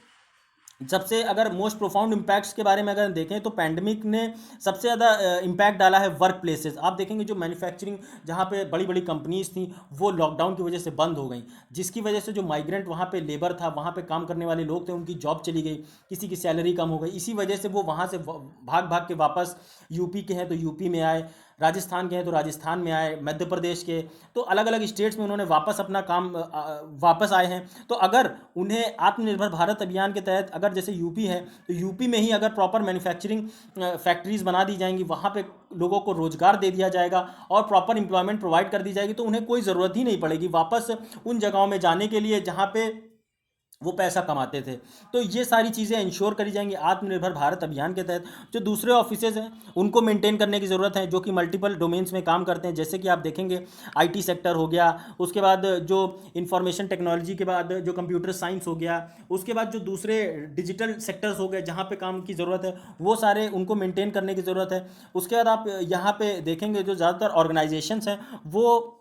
सबसे अगर मोस्ट प्रोफाउंड इम्पैक्ट्स के बारे में अगर देखें तो पैंडमिक ने सबसे ज़्यादा इम्पैक्ट डाला है वर्क प्लेसेस। आप देखेंगे जो मैन्युफैक्चरिंग जहाँ पे बड़ी बड़ी कंपनीज थी वो लॉकडाउन की वजह से बंद हो गई, जिसकी वजह से जो माइग्रेंट वहाँ पे लेबर था, वहाँ पे काम करने वाले लोग थे, उनकी जॉब चली गई, किसी की सैलरी कम हो गई। इसी वजह से वो वहाँ से भाग भाग के वापस यूपी के हैं तो यूपी में आए, राजस्थान के हैं तो राजस्थान में आए, मध्य प्रदेश के, तो अलग अलग स्टेट्स में उन्होंने वापस अपना काम वापस आए हैं। तो अगर उन्हें आत्मनिर्भर भारत अभियान के तहत अगर जैसे यूपी है तो यूपी में ही अगर प्रॉपर मैन्युफैक्चरिंग फैक्ट्रीज बना दी जाएंगी, वहाँ पे लोगों को रोजगार दे दिया जाएगा और प्रॉपर एम्प्लॉयमेंट प्रोवाइड कर दी जाएगी, तो उन्हें कोई ज़रूरत ही नहीं पड़ेगी वापस उन जगहों में जाने के लिए जहाँ पे वो पैसा कमाते थे। तो ये सारी चीज़ें इंश्योर करी जाएंगी आत्मनिर्भर भारत अभियान के तहत। जो दूसरे ऑफिसेज हैं उनको मेंटेन करने की ज़रूरत है, जो कि मल्टीपल डोमेन्स में काम करते हैं, जैसे कि आप देखेंगे आईटी सेक्टर हो गया, उसके बाद जो इंफॉर्मेशन टेक्नोलॉजी के बाद जो कंप्यूटर साइंस हो गया, उसके बाद जो दूसरे डिजिटल सेक्टर्स हो गए जहाँ पे काम की ज़रूरत है, वो सारे उनको मेंटेन करने की ज़रूरत है। उसके बाद आप यहाँ पे देखेंगे जो ज़्यादातर ऑर्गेनाइजेशंस हैं वो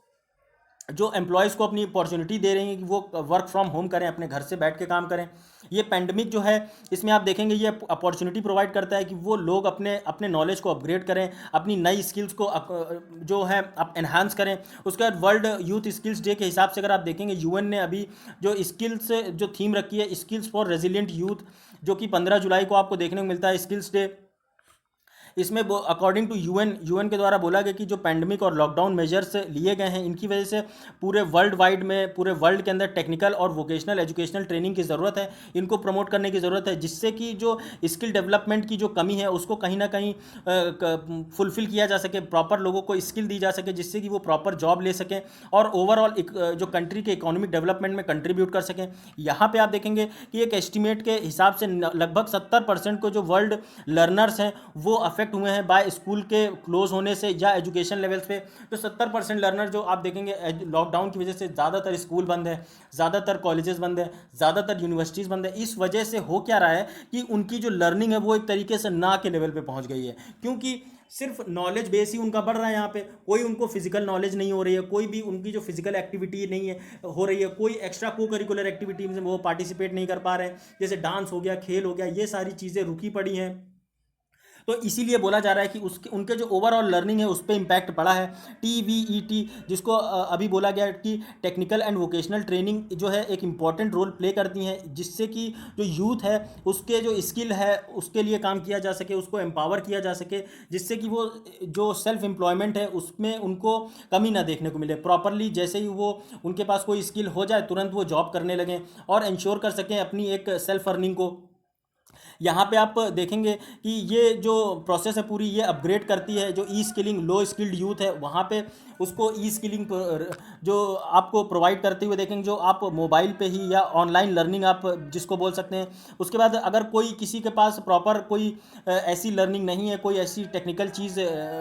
जो एम्प्लॉयज़ को अपनी अपॉर्चुनिटी दे रही हैं कि वो वर्क फ्रॉम होम करें, अपने घर से बैठ के काम करें। ये पैंडमिक जो है इसमें आप देखेंगे ये अपॉर्चुनिटी प्रोवाइड करता है कि वो लोग अपने अपने नॉलेज को अपग्रेड करें, अपनी नई स्किल्स को जो है आप एनहांस करें। उसके बाद वर्ल्ड यूथ स्किल्स डे के हिसाब से अगर आप देखेंगे यूएन ने अभी जो स्किल्स जो थीम रखी है, स्किल्स फॉर रेजिलियंट यूथ, जो कि 15 जुलाई को आपको देखने को मिलता है स्किल्स डे। इसमें अकॉर्डिंग टू यूएन के द्वारा बोला गया कि जो पैंडमिक और लॉकडाउन मेजर्स लिए गए हैं इनकी वजह से पूरे वर्ल्ड वाइड में, पूरे वर्ल्ड के अंदर टेक्निकल और वोकेशनल एजुकेशनल ट्रेनिंग की ज़रूरत है, इनको प्रमोट करने की ज़रूरत है, जिससे कि जो स्किल डेवलपमेंट की जो कमी है उसको कहीं ना कहीं फुलफिल किया जा सके, प्रॉपर लोगों को स्किल दी जा सके जिससे कि वो प्रॉपर जॉब ले सकें और ओवरऑल जो कंट्री के इकोनॉमिक डेवलपमेंट में कंट्रीब्यूट कर सकें। यहाँ पे आप देखेंगे कि एक एस्टिमेट के हिसाब से लगभग 70% को जो वर्ल्ड लर्नर्स हैं वो अफेक्ट हुए हैं बाय स्कूल के क्लोज होने से या एजुकेशन लेवल्स पे। तो 70% लर्नर जो आप देखेंगे लॉकडाउन की वजह से ज़्यादातर स्कूल बंद है, ज़्यादातर कॉलेजेस बंद है, ज़्यादातर यूनिवर्सिटीज़ बंद है। इस वजह से हो क्या रहा है कि उनकी जो लर्निंग है वो एक तरीके से ना के लेवल पे पहुंच गई है, क्योंकि सिर्फ नॉलेज बेस ही उनका बढ़ रहा है। यहाँ पे कोई उनको फिजिकल नॉलेज नहीं हो रही है, कोई भी उनकी जो फिजिकल एक्टिविटी नहीं है हो रही है, कोई एक्स्ट्रा को करिकुलर एक्टिविटी में वो पार्टिसिपेट नहीं कर पा रहे हैं, जैसे डांस हो गया, खेल हो गया, ये सारी चीज़ें रुकी पड़ी हैं। तो इसीलिए बोला जा रहा है कि उसके उनके जो ओवरऑल लर्निंग है उस पर इम्पैक्ट पड़ा है। टीवीईटी जिसको अभी बोला गया है कि टेक्निकल एंड वोकेशनल ट्रेनिंग जो है एक इम्पॉर्टेंट रोल प्ले करती हैं, जिससे कि जो यूथ है उसके जो स्किल है उसके लिए काम किया जा सके, उसको एम्पावर किया जा सके, जिससे कि वो जो सेल्फ एम्प्लॉयमेंट है उसमें उनको कमी ना देखने को मिले। प्रॉपरली जैसे ही वो उनके पास कोई स्किल हो जाए तुरंत वो जॉब करने लगें और इंश्योर कर सकें अपनी एक सेल्फ अर्निंग को। यहाँ पे आप देखेंगे कि ये जो प्रोसेस है पूरी ये अपग्रेड करती है जो ई स्किलिंग लो स्किल्ड यूथ है वहाँ पे उसको ई स्किलिंग जो आपको प्रोवाइड करते हुए देखेंगे, जो आप मोबाइल पे ही या ऑनलाइन लर्निंग आप जिसको बोल सकते हैं। उसके बाद अगर कोई किसी के पास प्रॉपर कोई ऐसी लर्निंग नहीं है, कोई ऐसी टेक्निकल चीज़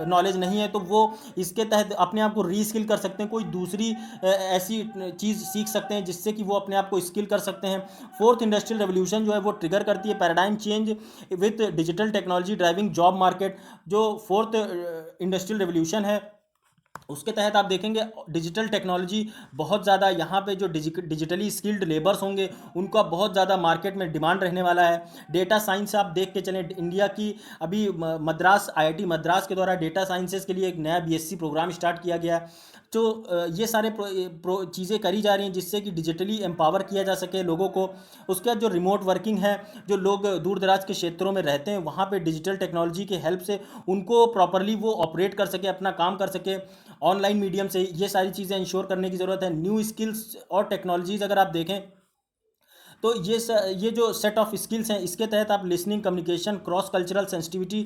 नॉलेज नहीं है, तो वो इसके तहत अपने आप को री स्किल कर सकते हैं, कोई दूसरी ऐसी चीज़ सीख सकते हैं जिससे कि वो अपने आप को स्किल कर सकते हैं। फोर्थ इंडस्ट्रियल रेवोल्यूशन जो है वो ट्रिगर करती है paradigm change with digital technology driving job market. जो फोर्थ इंडस्ट्रियल रेवोल्यूशन है उसके तहत आप देखेंगे डिजिटल टेक्नोलॉजी बहुत ज़्यादा यहाँ पे जो डिजिटली स्किल्ड लेबर्स होंगे उनका बहुत ज़्यादा मार्केट में डिमांड रहने वाला है। डेटा साइंस आप देख के चलें, इंडिया की अभी मद्रास आईआईटी मद्रास के द्वारा डेटा साइंसेज के लिए एक नया बीएससी प्रोग्राम स्टार्ट किया गया है। तो ये सारे चीज़ें करी जा रही हैं जिससे कि डिजिटली एम्पावर किया जा सके लोगों को। उसके बाद जो रिमोट वर्किंग है, जो लोग दूर दराज के क्षेत्रों में रहते हैं वहाँ पे डिजिटल टेक्नोलॉजी के हेल्प से उनको प्रॉपरली वो ऑपरेट कर सके, अपना काम कर सके ऑनलाइन मीडियम से। ये सारी चीज़ें इंश्योर करने की ज़रूरत है। न्यू स्किल्स और टेक्नोलॉजीज़ अगर आप देखें तो ये जो सेट ऑफ स्किल्स हैं इसके तहत आप listening, communication, cross cultural sensitivity,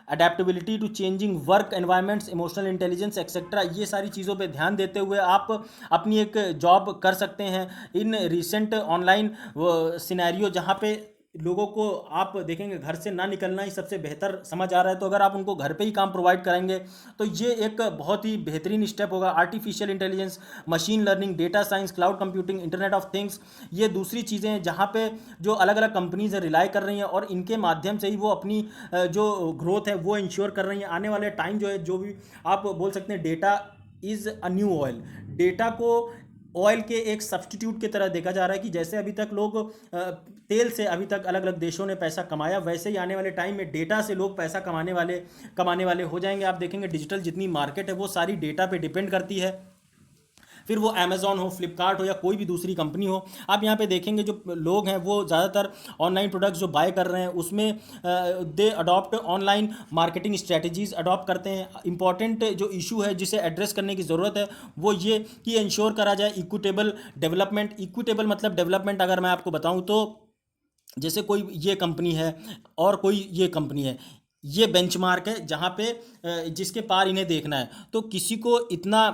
adaptability to changing work environments, emotional intelligence etcetera, ये सारी चीज़ों पे ध्यान देते हुए आप अपनी एक जॉब कर सकते हैं। इन रिसेंट ऑनलाइन सिनेरियो जहाँ पे लोगों को आप देखेंगे घर से ना निकलना ही सबसे बेहतर समझ आ रहा है, तो अगर आप उनको घर पे ही काम प्रोवाइड कराएंगे तो ये एक बहुत ही बेहतरीन स्टेप होगा। Artificial intelligence, machine learning, data science, cloud computing, internet of things, ये दूसरी चीज़ें हैं जहाँ पे जो अलग अलग कंपनीज रिलाई कर रही हैं और इनके माध्यम से ही वो अपनी जो ग्रोथ है वो इंश्योर कर रही हैं। आने वाले टाइम जो है जो भी आप बोल सकते हैं data is a new oil. Data को ऑयल के एक सब्स्टिट्यूट की तरह देखा जा रहा है कि जैसे अभी तक लोग तेल से अभी तक अलग अलग देशों ने पैसा कमाया, वैसे ही आने वाले टाइम में डेटा से लोग पैसा कमाने वाले हो जाएंगे। आप देखेंगे डिजिटल जितनी मार्केट है वो सारी डेटा पे डिपेंड करती है। फिर वो अमेज़ॉन हो, फ्लिपकार्ट हो या कोई भी दूसरी कंपनी हो, आप यहाँ पे देखेंगे जो लोग हैं वो ज़्यादातर ऑनलाइन प्रोडक्ट्स जो बाय कर रहे हैं उसमें they adopt online marketing strategies adopt करते हैं। इंपॉर्टेंट जो इशू है जिसे एड्रेस करने की ज़रूरत है वो ये कि इंश्योर करा जाए इक्विटेबल डेवलपमेंट। इक्विटेबल मतलब डेवलपमेंट अगर मैं आपको बताऊँ तो जैसे कोई ये कंपनी है और कोई ये कंपनी है, ये बेंचमार्क है जहाँ पे जिसके पार इन्हें देखना है, तो किसी को इतना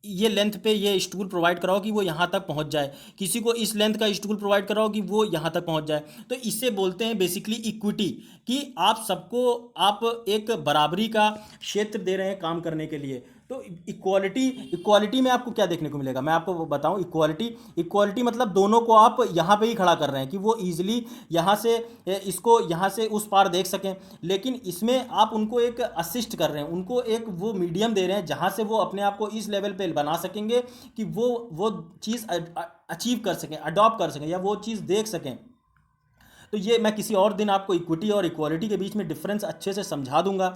ये लेंथ पे ये स्टूल प्रोवाइड कराओ कि वो यहाँ तक पहुँच जाए, किसी को इस लेंथ का स्टूल प्रोवाइड कराओ कि वो यहाँ तक पहुँच जाए। तो इसे बोलते हैं बेसिकली इक्विटी, कि आप सबको आप एक बराबरी का क्षेत्र दे रहे हैं काम करने के लिए। तो इक्वालिटी, इक्वालिटी में आपको क्या देखने को मिलेगा, मैं आपको बताऊं। इक्वालिटी, इक्वालिटी मतलब दोनों को आप यहाँ पे ही खड़ा कर रहे हैं कि वो इजीली यहाँ से इसको यहाँ से उस पार देख सकें, लेकिन इसमें आप उनको एक असिस्ट कर रहे हैं, उनको एक वो मीडियम दे रहे हैं जहाँ से वो अपने आप को इस लेवल पे बना सकेंगे कि वो चीज़ अचीव कर सकें, अडॉप्ट कर सकें, या वो चीज़ देख सकें। तो ये मैं किसी और दिन आपको इक्विटी और इक्वालिटी के बीच में डिफरेंस अच्छे से समझा दूंगा।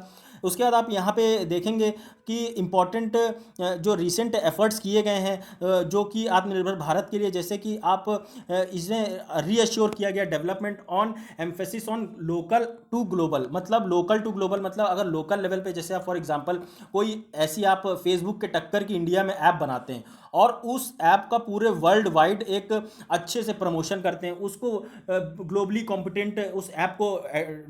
उसके बाद आप यहाँ पे देखेंगे कि इम्पॉर्टेंट जो रिसेंट एफर्ट्स किए गए हैं जो कि आत्मनिर्भर भारत के लिए, जैसे कि आप इसमें रीअश्योर किया गया development on emphasis on local to global. मतलब लोकल टू ग्लोबल मतलब अगर लोकल लेवल पे, जैसे आप फॉर एग्जांपल कोई ऐसी आप फेसबुक के टक्कर की इंडिया में ऐप बनाते हैं और उस ऐप का पूरे वर्ल्ड वाइड एक अच्छे से प्रमोशन करते हैं, उसको ग्लोबली कॉम्पिटेंट उस ऐप को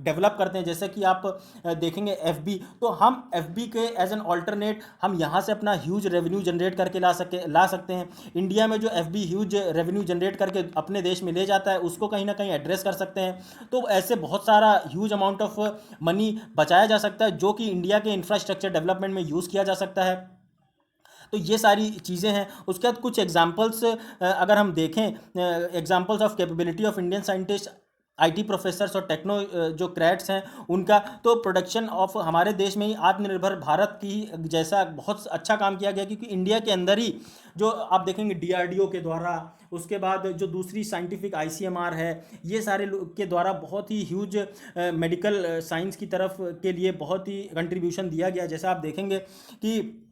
डेवलप करते हैं, जैसे कि आप देखेंगे एफबी। तो हम एफबी के एज एन ऑल्टरनेट हम यहाँ से अपना ह्यूज रेवेन्यू जनरेट करके ला सकते हैं। इंडिया में जो एफबी ह्यूज रेवेन्यू जनरेट करके अपने देश में ले जाता है उसको कहीं ना कहीं एड्रेस कर सकते हैं। तो ऐसे बहुत सारा ह्यूज अमाउंट ऑफ मनी बचाया जा सकता है जो कि इंडिया के इंफ्रास्ट्रक्चर डेवलपमेंट में यूज़ किया जा सकता है। तो ये सारी चीज़ें हैं। उसके बाद कुछ एग्जांपल्स अगर हम देखें, examples of capability of Indian scientist, IT professors और टेक्नो जो क्रेड्स हैं उनका, तो प्रोडक्शन ऑफ हमारे देश में ही आत्मनिर्भर भारत की जैसा बहुत अच्छा काम किया गया, क्योंकि इंडिया के अंदर ही जो आप देखेंगे डीआरडीओ के द्वारा, उसके बाद जो दूसरी साइंटिफिक आईसीएमआर है, ये सारे लोग के द्वारा बहुत ही ह्यूज मेडिकल साइंस की तरफ के लिए बहुत ही कंट्रीब्यूशन दिया गया। जैसा आप देखेंगे कि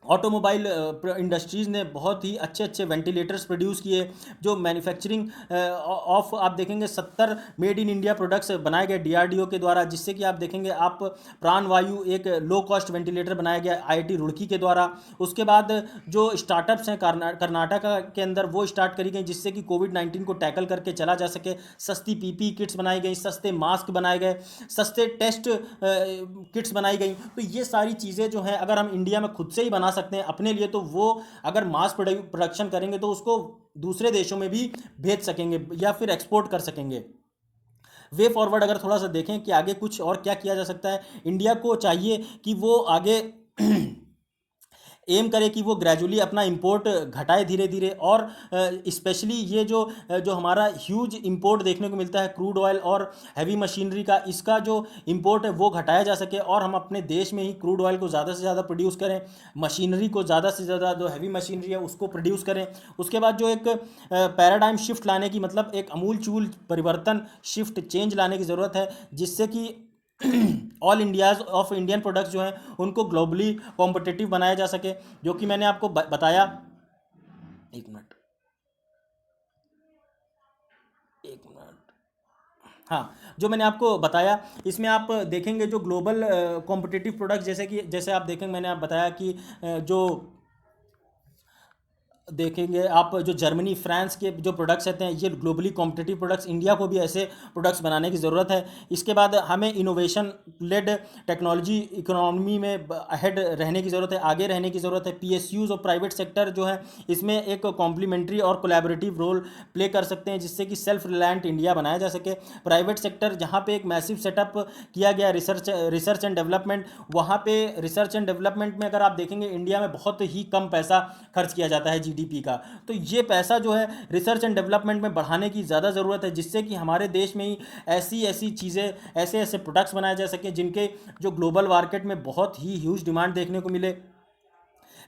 ऑटोमोबाइल इंडस्ट्रीज़ ने बहुत ही अच्छे अच्छे वेंटिलेटर्स प्रोड्यूस किए, जो मैन्युफैक्चरिंग ऑफ आप देखेंगे 70 मेड इन इंडिया प्रोडक्ट्स बनाए गए डीआरडीओ के द्वारा, जिससे कि आप देखेंगे आप प्राण वायु एक लो कॉस्ट वेंटिलेटर बनाया गया आईआईटी रुड़की के द्वारा। उसके बाद जो स्टार्टअप्स हैं कर्नाटका के अंदर वो स्टार्ट करी गई, जिससे कि कोविड-19 को टैकल करके चला जा सके। सस्ती पीपी किट्स बनाई गई, सस्ते मास्क बनाए गए, सस्ते टेस्ट किट्स बनाई गई। तो ये सारी चीज़ें जो हैं अगर हम इंडिया में खुद से ही बना सकते हैं अपने लिए, तो वो अगर मास प्रोडक्शन करेंगे तो उसको दूसरे देशों में भी भेज सकेंगे या फिर एक्सपोर्ट कर सकेंगे। वे फॉरवर्ड अगर थोड़ा सा देखें कि आगे कुछ और क्या किया जा सकता है, इंडिया को चाहिए कि वो आगे एम करे कि वो ग्रेजुअली अपना इंपोर्ट घटाए धीरे धीरे, और स्पेशली ये जो जो हमारा ह्यूज इंपोर्ट देखने को मिलता है क्रूड ऑयल और हैवी मशीनरी का, इसका जो इंपोर्ट है वो घटाया जा सके, और हम अपने देश में ही क्रूड ऑयल को ज़्यादा से ज़्यादा प्रोड्यूस करें, मशीनरी को ज़्यादा से ज़्यादा जो हैवी मशीनरी है उसको प्रोड्यूस करें। उसके बाद जो एक पैराडाइम शिफ्ट लाने की, मतलब एक अमूल चूल परिवर्तन, शिफ्ट चेंज लाने की ज़रूरत है, जिससे कि all India's of Indian products जो हैं उनको ग्लोबली कॉम्पिटिटिव बनाया जा सके, जो कि मैंने आपको बताया। एक मिनट, एक मिनट। हाँ, जो मैंने आपको बताया इसमें आप देखेंगे जो ग्लोबल कॉम्पिटिटिव प्रोडक्ट्स, जैसे कि जैसे आप देखेंगे मैंने आप बताया कि जो देखेंगे आप जो जर्मनी फ्रांस के जो प्रोडक्ट्स रहते हैं ये ग्लोबली कॉम्पिटिटिव प्रोडक्ट्स, इंडिया को भी ऐसे प्रोडक्ट्स बनाने की ज़रूरत है। इसके बाद हमें इनोवेशन लेड टेक्नोलॉजी इकोनॉमी में अहेड रहने की ज़रूरत है, आगे रहने की ज़रूरत है। पीएसयूज़ और प्राइवेट सेक्टर जो है इसमें एक कॉम्प्लीमेंट्री और कोलैबोरेटिव रोल प्ले कर सकते हैं, जिससे कि सेल्फ रिलायंट इंडिया बनाया जा सके। प्राइवेट सेक्टर जहाँ पे एक मैसिव सेटअप किया गया रिसर्च एंड डेवलपमेंट, वहाँ पे रिसर्च एंड डेवलपमेंट में अगर आप देखेंगे इंडिया में बहुत ही कम पैसा खर्च किया जाता है जीडीपी का। तो ये पैसा जो है रिसर्च एंड डेवलपमेंट में बढ़ाने की ज़्यादा ज़रूरत है, जिससे कि हमारे देश में ही ऐसी ऐसी चीज़ें, ऐसे ऐसे प्रोडक्ट्स बनाए जा सकें जिनके जो ग्लोबल मार्केट में बहुत ही ह्यूज डिमांड देखने को मिले।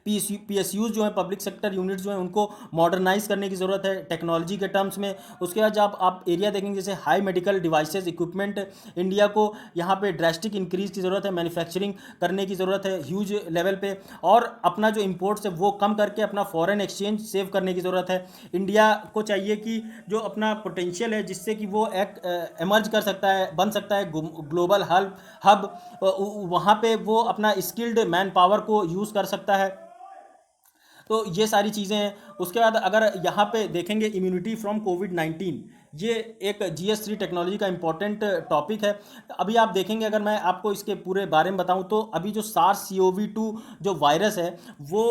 पीएसयूज जो है पब्लिक सेक्टर यूनिट्स जो हैं उनको मॉडर्नाइज करने की ज़रूरत है टेक्नोलॉजी के टर्म्स में। उसके बाद जब आप एरिया देखेंगे जैसे high medical devices equipment, India को यहाँ पे ड्रास्टिक इंक्रीज की ज़रूरत है, मैन्युफैक्चरिंग करने की ज़रूरत है ह्यूज लेवल पे, और अपना जो इम्पोर्ट्स है वो कम करके अपना फॉरेन एक्सचेंज सेव करने की ज़रूरत है। इंडिया को चाहिए कि जो अपना पोटेंशियल है जिससे कि वो एक एमर्ज कर सकता है, बन सकता है ग्लोबल हब, वहाँ पे वो अपना स्किल्ड मैन पावर को यूज़ कर सकता है। तो ये सारी चीज़ें हैं। उसके बाद अगर यहाँ पे देखेंगे इम्यूनिटी फ्रॉम कोविड-19, ये एक GS3 टेक्नोलॉजी का इम्पॉर्टेंट टॉपिक है। अभी आप देखेंगे अगर मैं आपको इसके पूरे बारे में बताऊं तो अभी जो SARS-CoV-2 जो वायरस है वो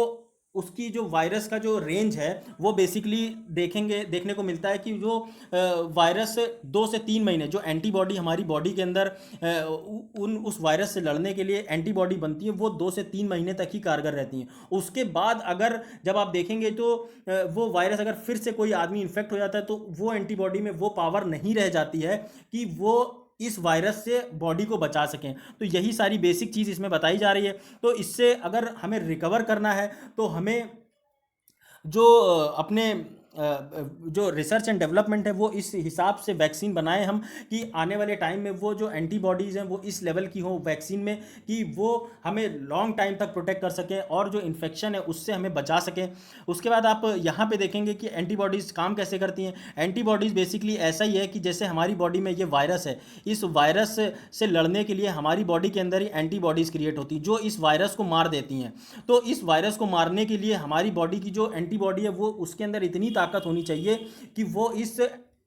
उसकी जो वायरस का जो रेंज है वो बेसिकली देखने को मिलता है कि जो वायरस 2 से 3 महीने जो एंटीबॉडी हमारी बॉडी के अंदर उस वायरस से लड़ने के लिए एंटीबॉडी बनती है वो 2 से 3 महीने तक ही कारगर रहती हैं। उसके बाद अगर जब आप देखेंगे तो वो वायरस अगर फिर से कोई आदमी इन्फेक्ट हो जाता है तो वो एंटीबॉडी में वो पावर नहीं रह जाती है कि वो इस वायरस से बॉडी को बचा सकें। तो यही सारी बेसिक चीज़ इसमें बताई जा रही है। तो इससे अगर हमें रिकवर करना है तो हमें जो अपने जो रिसर्च एंड डेवलपमेंट है वो इस हिसाब से वैक्सीन बनाए हम कि आने वाले टाइम में वो जो एंटीबॉडीज़ हैं वो इस लेवल की हो वैक्सीन में कि वो हमें लॉन्ग टाइम तक प्रोटेक्ट कर सकें और जो इन्फेक्शन है उससे हमें बचा सकें। उसके बाद आप यहाँ पे देखेंगे कि एंटीबॉडीज़ काम कैसे करती हैं। एंटीबॉडीज़ बेसिकली ऐसा ही है कि जैसे हमारी बॉडी में ये वायरस है, इस वायरस से लड़ने के लिए हमारी बॉडी के अंदर ही एंटीबॉडीज़ क्रिएट होती हैं जो इस वायरस को मार देती हैं। तो इस वायरस को मारने के लिए हमारी बॉडी की जो एंटीबॉडी है वो उसके अंदर इतनी ताकत होनी चाहिए कि वो इस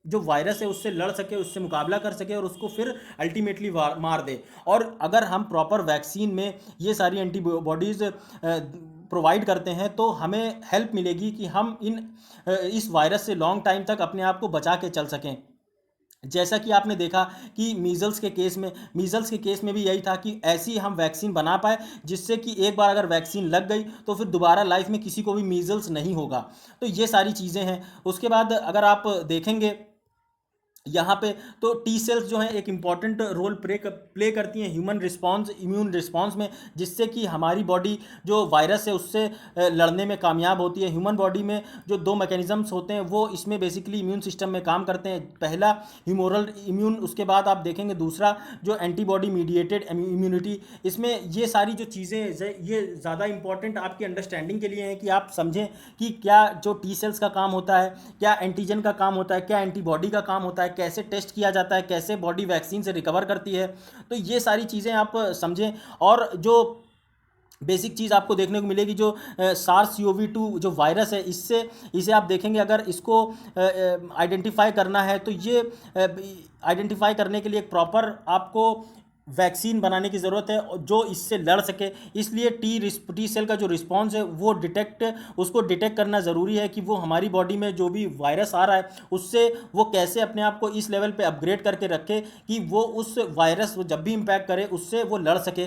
जो वायरस है उससे लड़ सके, उससे मुकाबला कर सके और उसको फिर अल्टीमेटली मार दे। और अगर हम प्रॉपर वैक्सीन में ये सारी एंटीबॉडीज़ प्रोवाइड करते हैं तो हमें हेल्प मिलेगी कि हम इस वायरस से लॉन्ग टाइम तक अपने आप को बचा के चल सकें। जैसा कि आपने देखा कि मीज़ल्स के केस में भी यही था कि ऐसी हम वैक्सीन बना पाए जिससे कि एक बार अगर वैक्सीन लग गई तो फिर दोबारा लाइफ में किसी को भी मीज़ल्स नहीं होगा। तो ये सारी चीज़ें हैं। उसके बाद अगर आप देखेंगे यहाँ पे तो टी सेल्स जो हैं एक इम्पॉर्टेंट रोल प्ले करती हैं इम्यून रिस्पॉन्स में, जिससे कि हमारी बॉडी जो वायरस है उससे लड़ने में कामयाब होती है। ह्यूमन बॉडी में जो 2 मैकेनिज़म्स होते हैं वो इसमें बेसिकली इम्यून सिस्टम में काम करते हैं। पहला ह्यूमोरल इम्यून, उसके बाद आप देखेंगे दूसरा जो एंटीबॉडी मीडिएटेड इम्यूनिटी। इसमें ये सारी जो चीज़ें ये ज़्यादा इंपॉर्टेंट आपकी अंडरस्टैंडिंग के लिए हैं कि आप समझें कि क्या जो टी सेल्स का काम होता है, क्या एंटीजन का काम होता है, क्या एंटीबॉडी का काम होता है, कैसे टेस्ट किया जाता है, कैसे बॉडी वैक्सीन से रिकवर करती है। तो ये सारी चीज़ें आप समझें। और जो बेसिक चीज़ आपको देखने को मिलेगी जो SARS-CoV-2 जो वायरस है इसे आप देखेंगे अगर इसको आइडेंटिफाई करना है तो ये आइडेंटिफाई करने के लिए एक प्रॉपर आपको वैक्सीन बनाने की ज़रूरत है जो इससे लड़ सके। इसलिए टी सेल का जो रिस्पॉन्स है वो उसको डिटेक्ट करना ज़रूरी है कि वो हमारी बॉडी में जो भी वायरस आ रहा है उससे वो कैसे अपने आप को इस लेवल पे अपग्रेड करके रखे कि वो उस वायरस जब भी इम्पैक्ट करे उससे वो लड़ सके।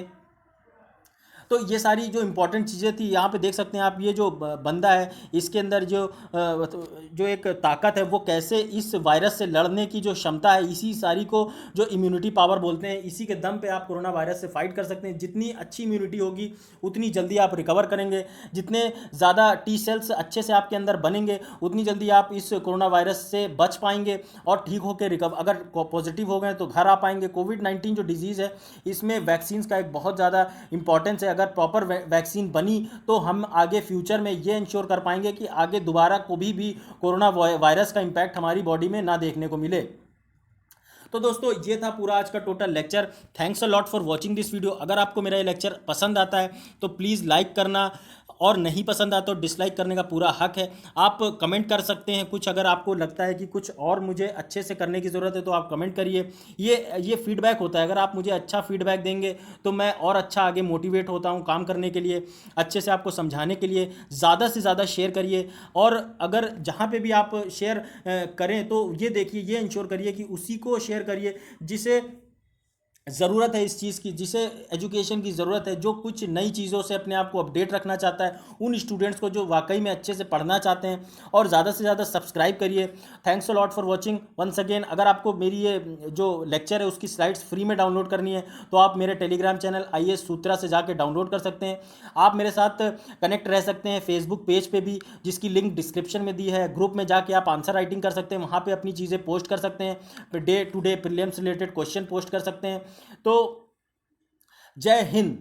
तो ये सारी जो इंपॉर्टेंट चीज़ें थी यहाँ पे देख सकते हैं आप। ये जो बंदा है इसके अंदर जो एक ताकत है वो कैसे इस वायरस से लड़ने की जो क्षमता है, इसी सारी को जो इम्यूनिटी पावर बोलते हैं, इसी के दम पे आप कोरोना वायरस से फाइट कर सकते हैं। जितनी अच्छी इम्यूनिटी होगी उतनी जल्दी आप रिकवर करेंगे। जितने ज़्यादा टी सेल्स अच्छे से आपके अंदर बनेंगे उतनी जल्दी आप इस कोरोना वायरस से बच पाएंगे और ठीक होकर अगर पॉजिटिव हो गए तो घर आ पाएंगे। कोविड-19 जो डिजीज़ है इसमें वैक्सीन का एक बहुत ज़्यादा इंपॉर्टेंस है। अगर प्रॉपर वैक्सीन बनी तो हम आगे फ्यूचर में ये इंश्योर कर पाएंगे कि आगे दोबारा कभी भी कोरोना वायरस का इम्पैक्ट हमारी बॉडी में ना देखने को मिले। तो दोस्तों ये था पूरा आज का total lecture. Thanks a lot for watching this video. अगर आपको मेरा ये लेक्चर पसंद आता है तो प्लीज़ लाइक करना और नहीं पसंद आता तो डिसलाइक करने का पूरा हक है। आप कमेंट कर सकते हैं कुछ, अगर आपको लगता है कि कुछ और मुझे अच्छे से करने की ज़रूरत है तो आप कमेंट करिए। ये फीडबैक होता है। अगर आप मुझे अच्छा फीडबैक देंगे तो मैं और अच्छा आगे मोटिवेट होता हूँ काम करने के लिए, अच्छे से आपको समझाने के लिए। ज़्यादा से ज़्यादा शेयर करिए और अगर जहाँ पे भी आप शेयर करें तो ये देखिए, ये इंश्योर करिए कि उसी को शेयर करिए जिसे ज़रूरत है इस चीज़ की, जिसे एजुकेशन की ज़रूरत है, जो कुछ नई चीज़ों से अपने आप को अपडेट रखना चाहता है, उन स्टूडेंट्स को जो वाकई में अच्छे से पढ़ना चाहते हैं। और ज़्यादा से ज़्यादा सब्सक्राइब करिए। Thanks a lot for watching once again. अगर आपको मेरी ये जो लेक्चर है उसकी स्लाइड्स फ्री में डाउनलोड करनी है तो आप मेरे टेलीग्राम चैनल IAS सूत्रा से जाकर डाउनलोड कर सकते हैं। आप मेरे साथ कनेक्ट रह सकते हैं फेसबुक पेज पर भी, जिसकी लिंक डिस्क्रिप्शन में दी है। ग्रुप में जाके आप आंसर राइटिंग कर सकते हैं, वहाँ पर अपनी चीज़ें पोस्ट कर सकते हैं, day to day prelims related question post कर सकते हैं। तो जय हिंद।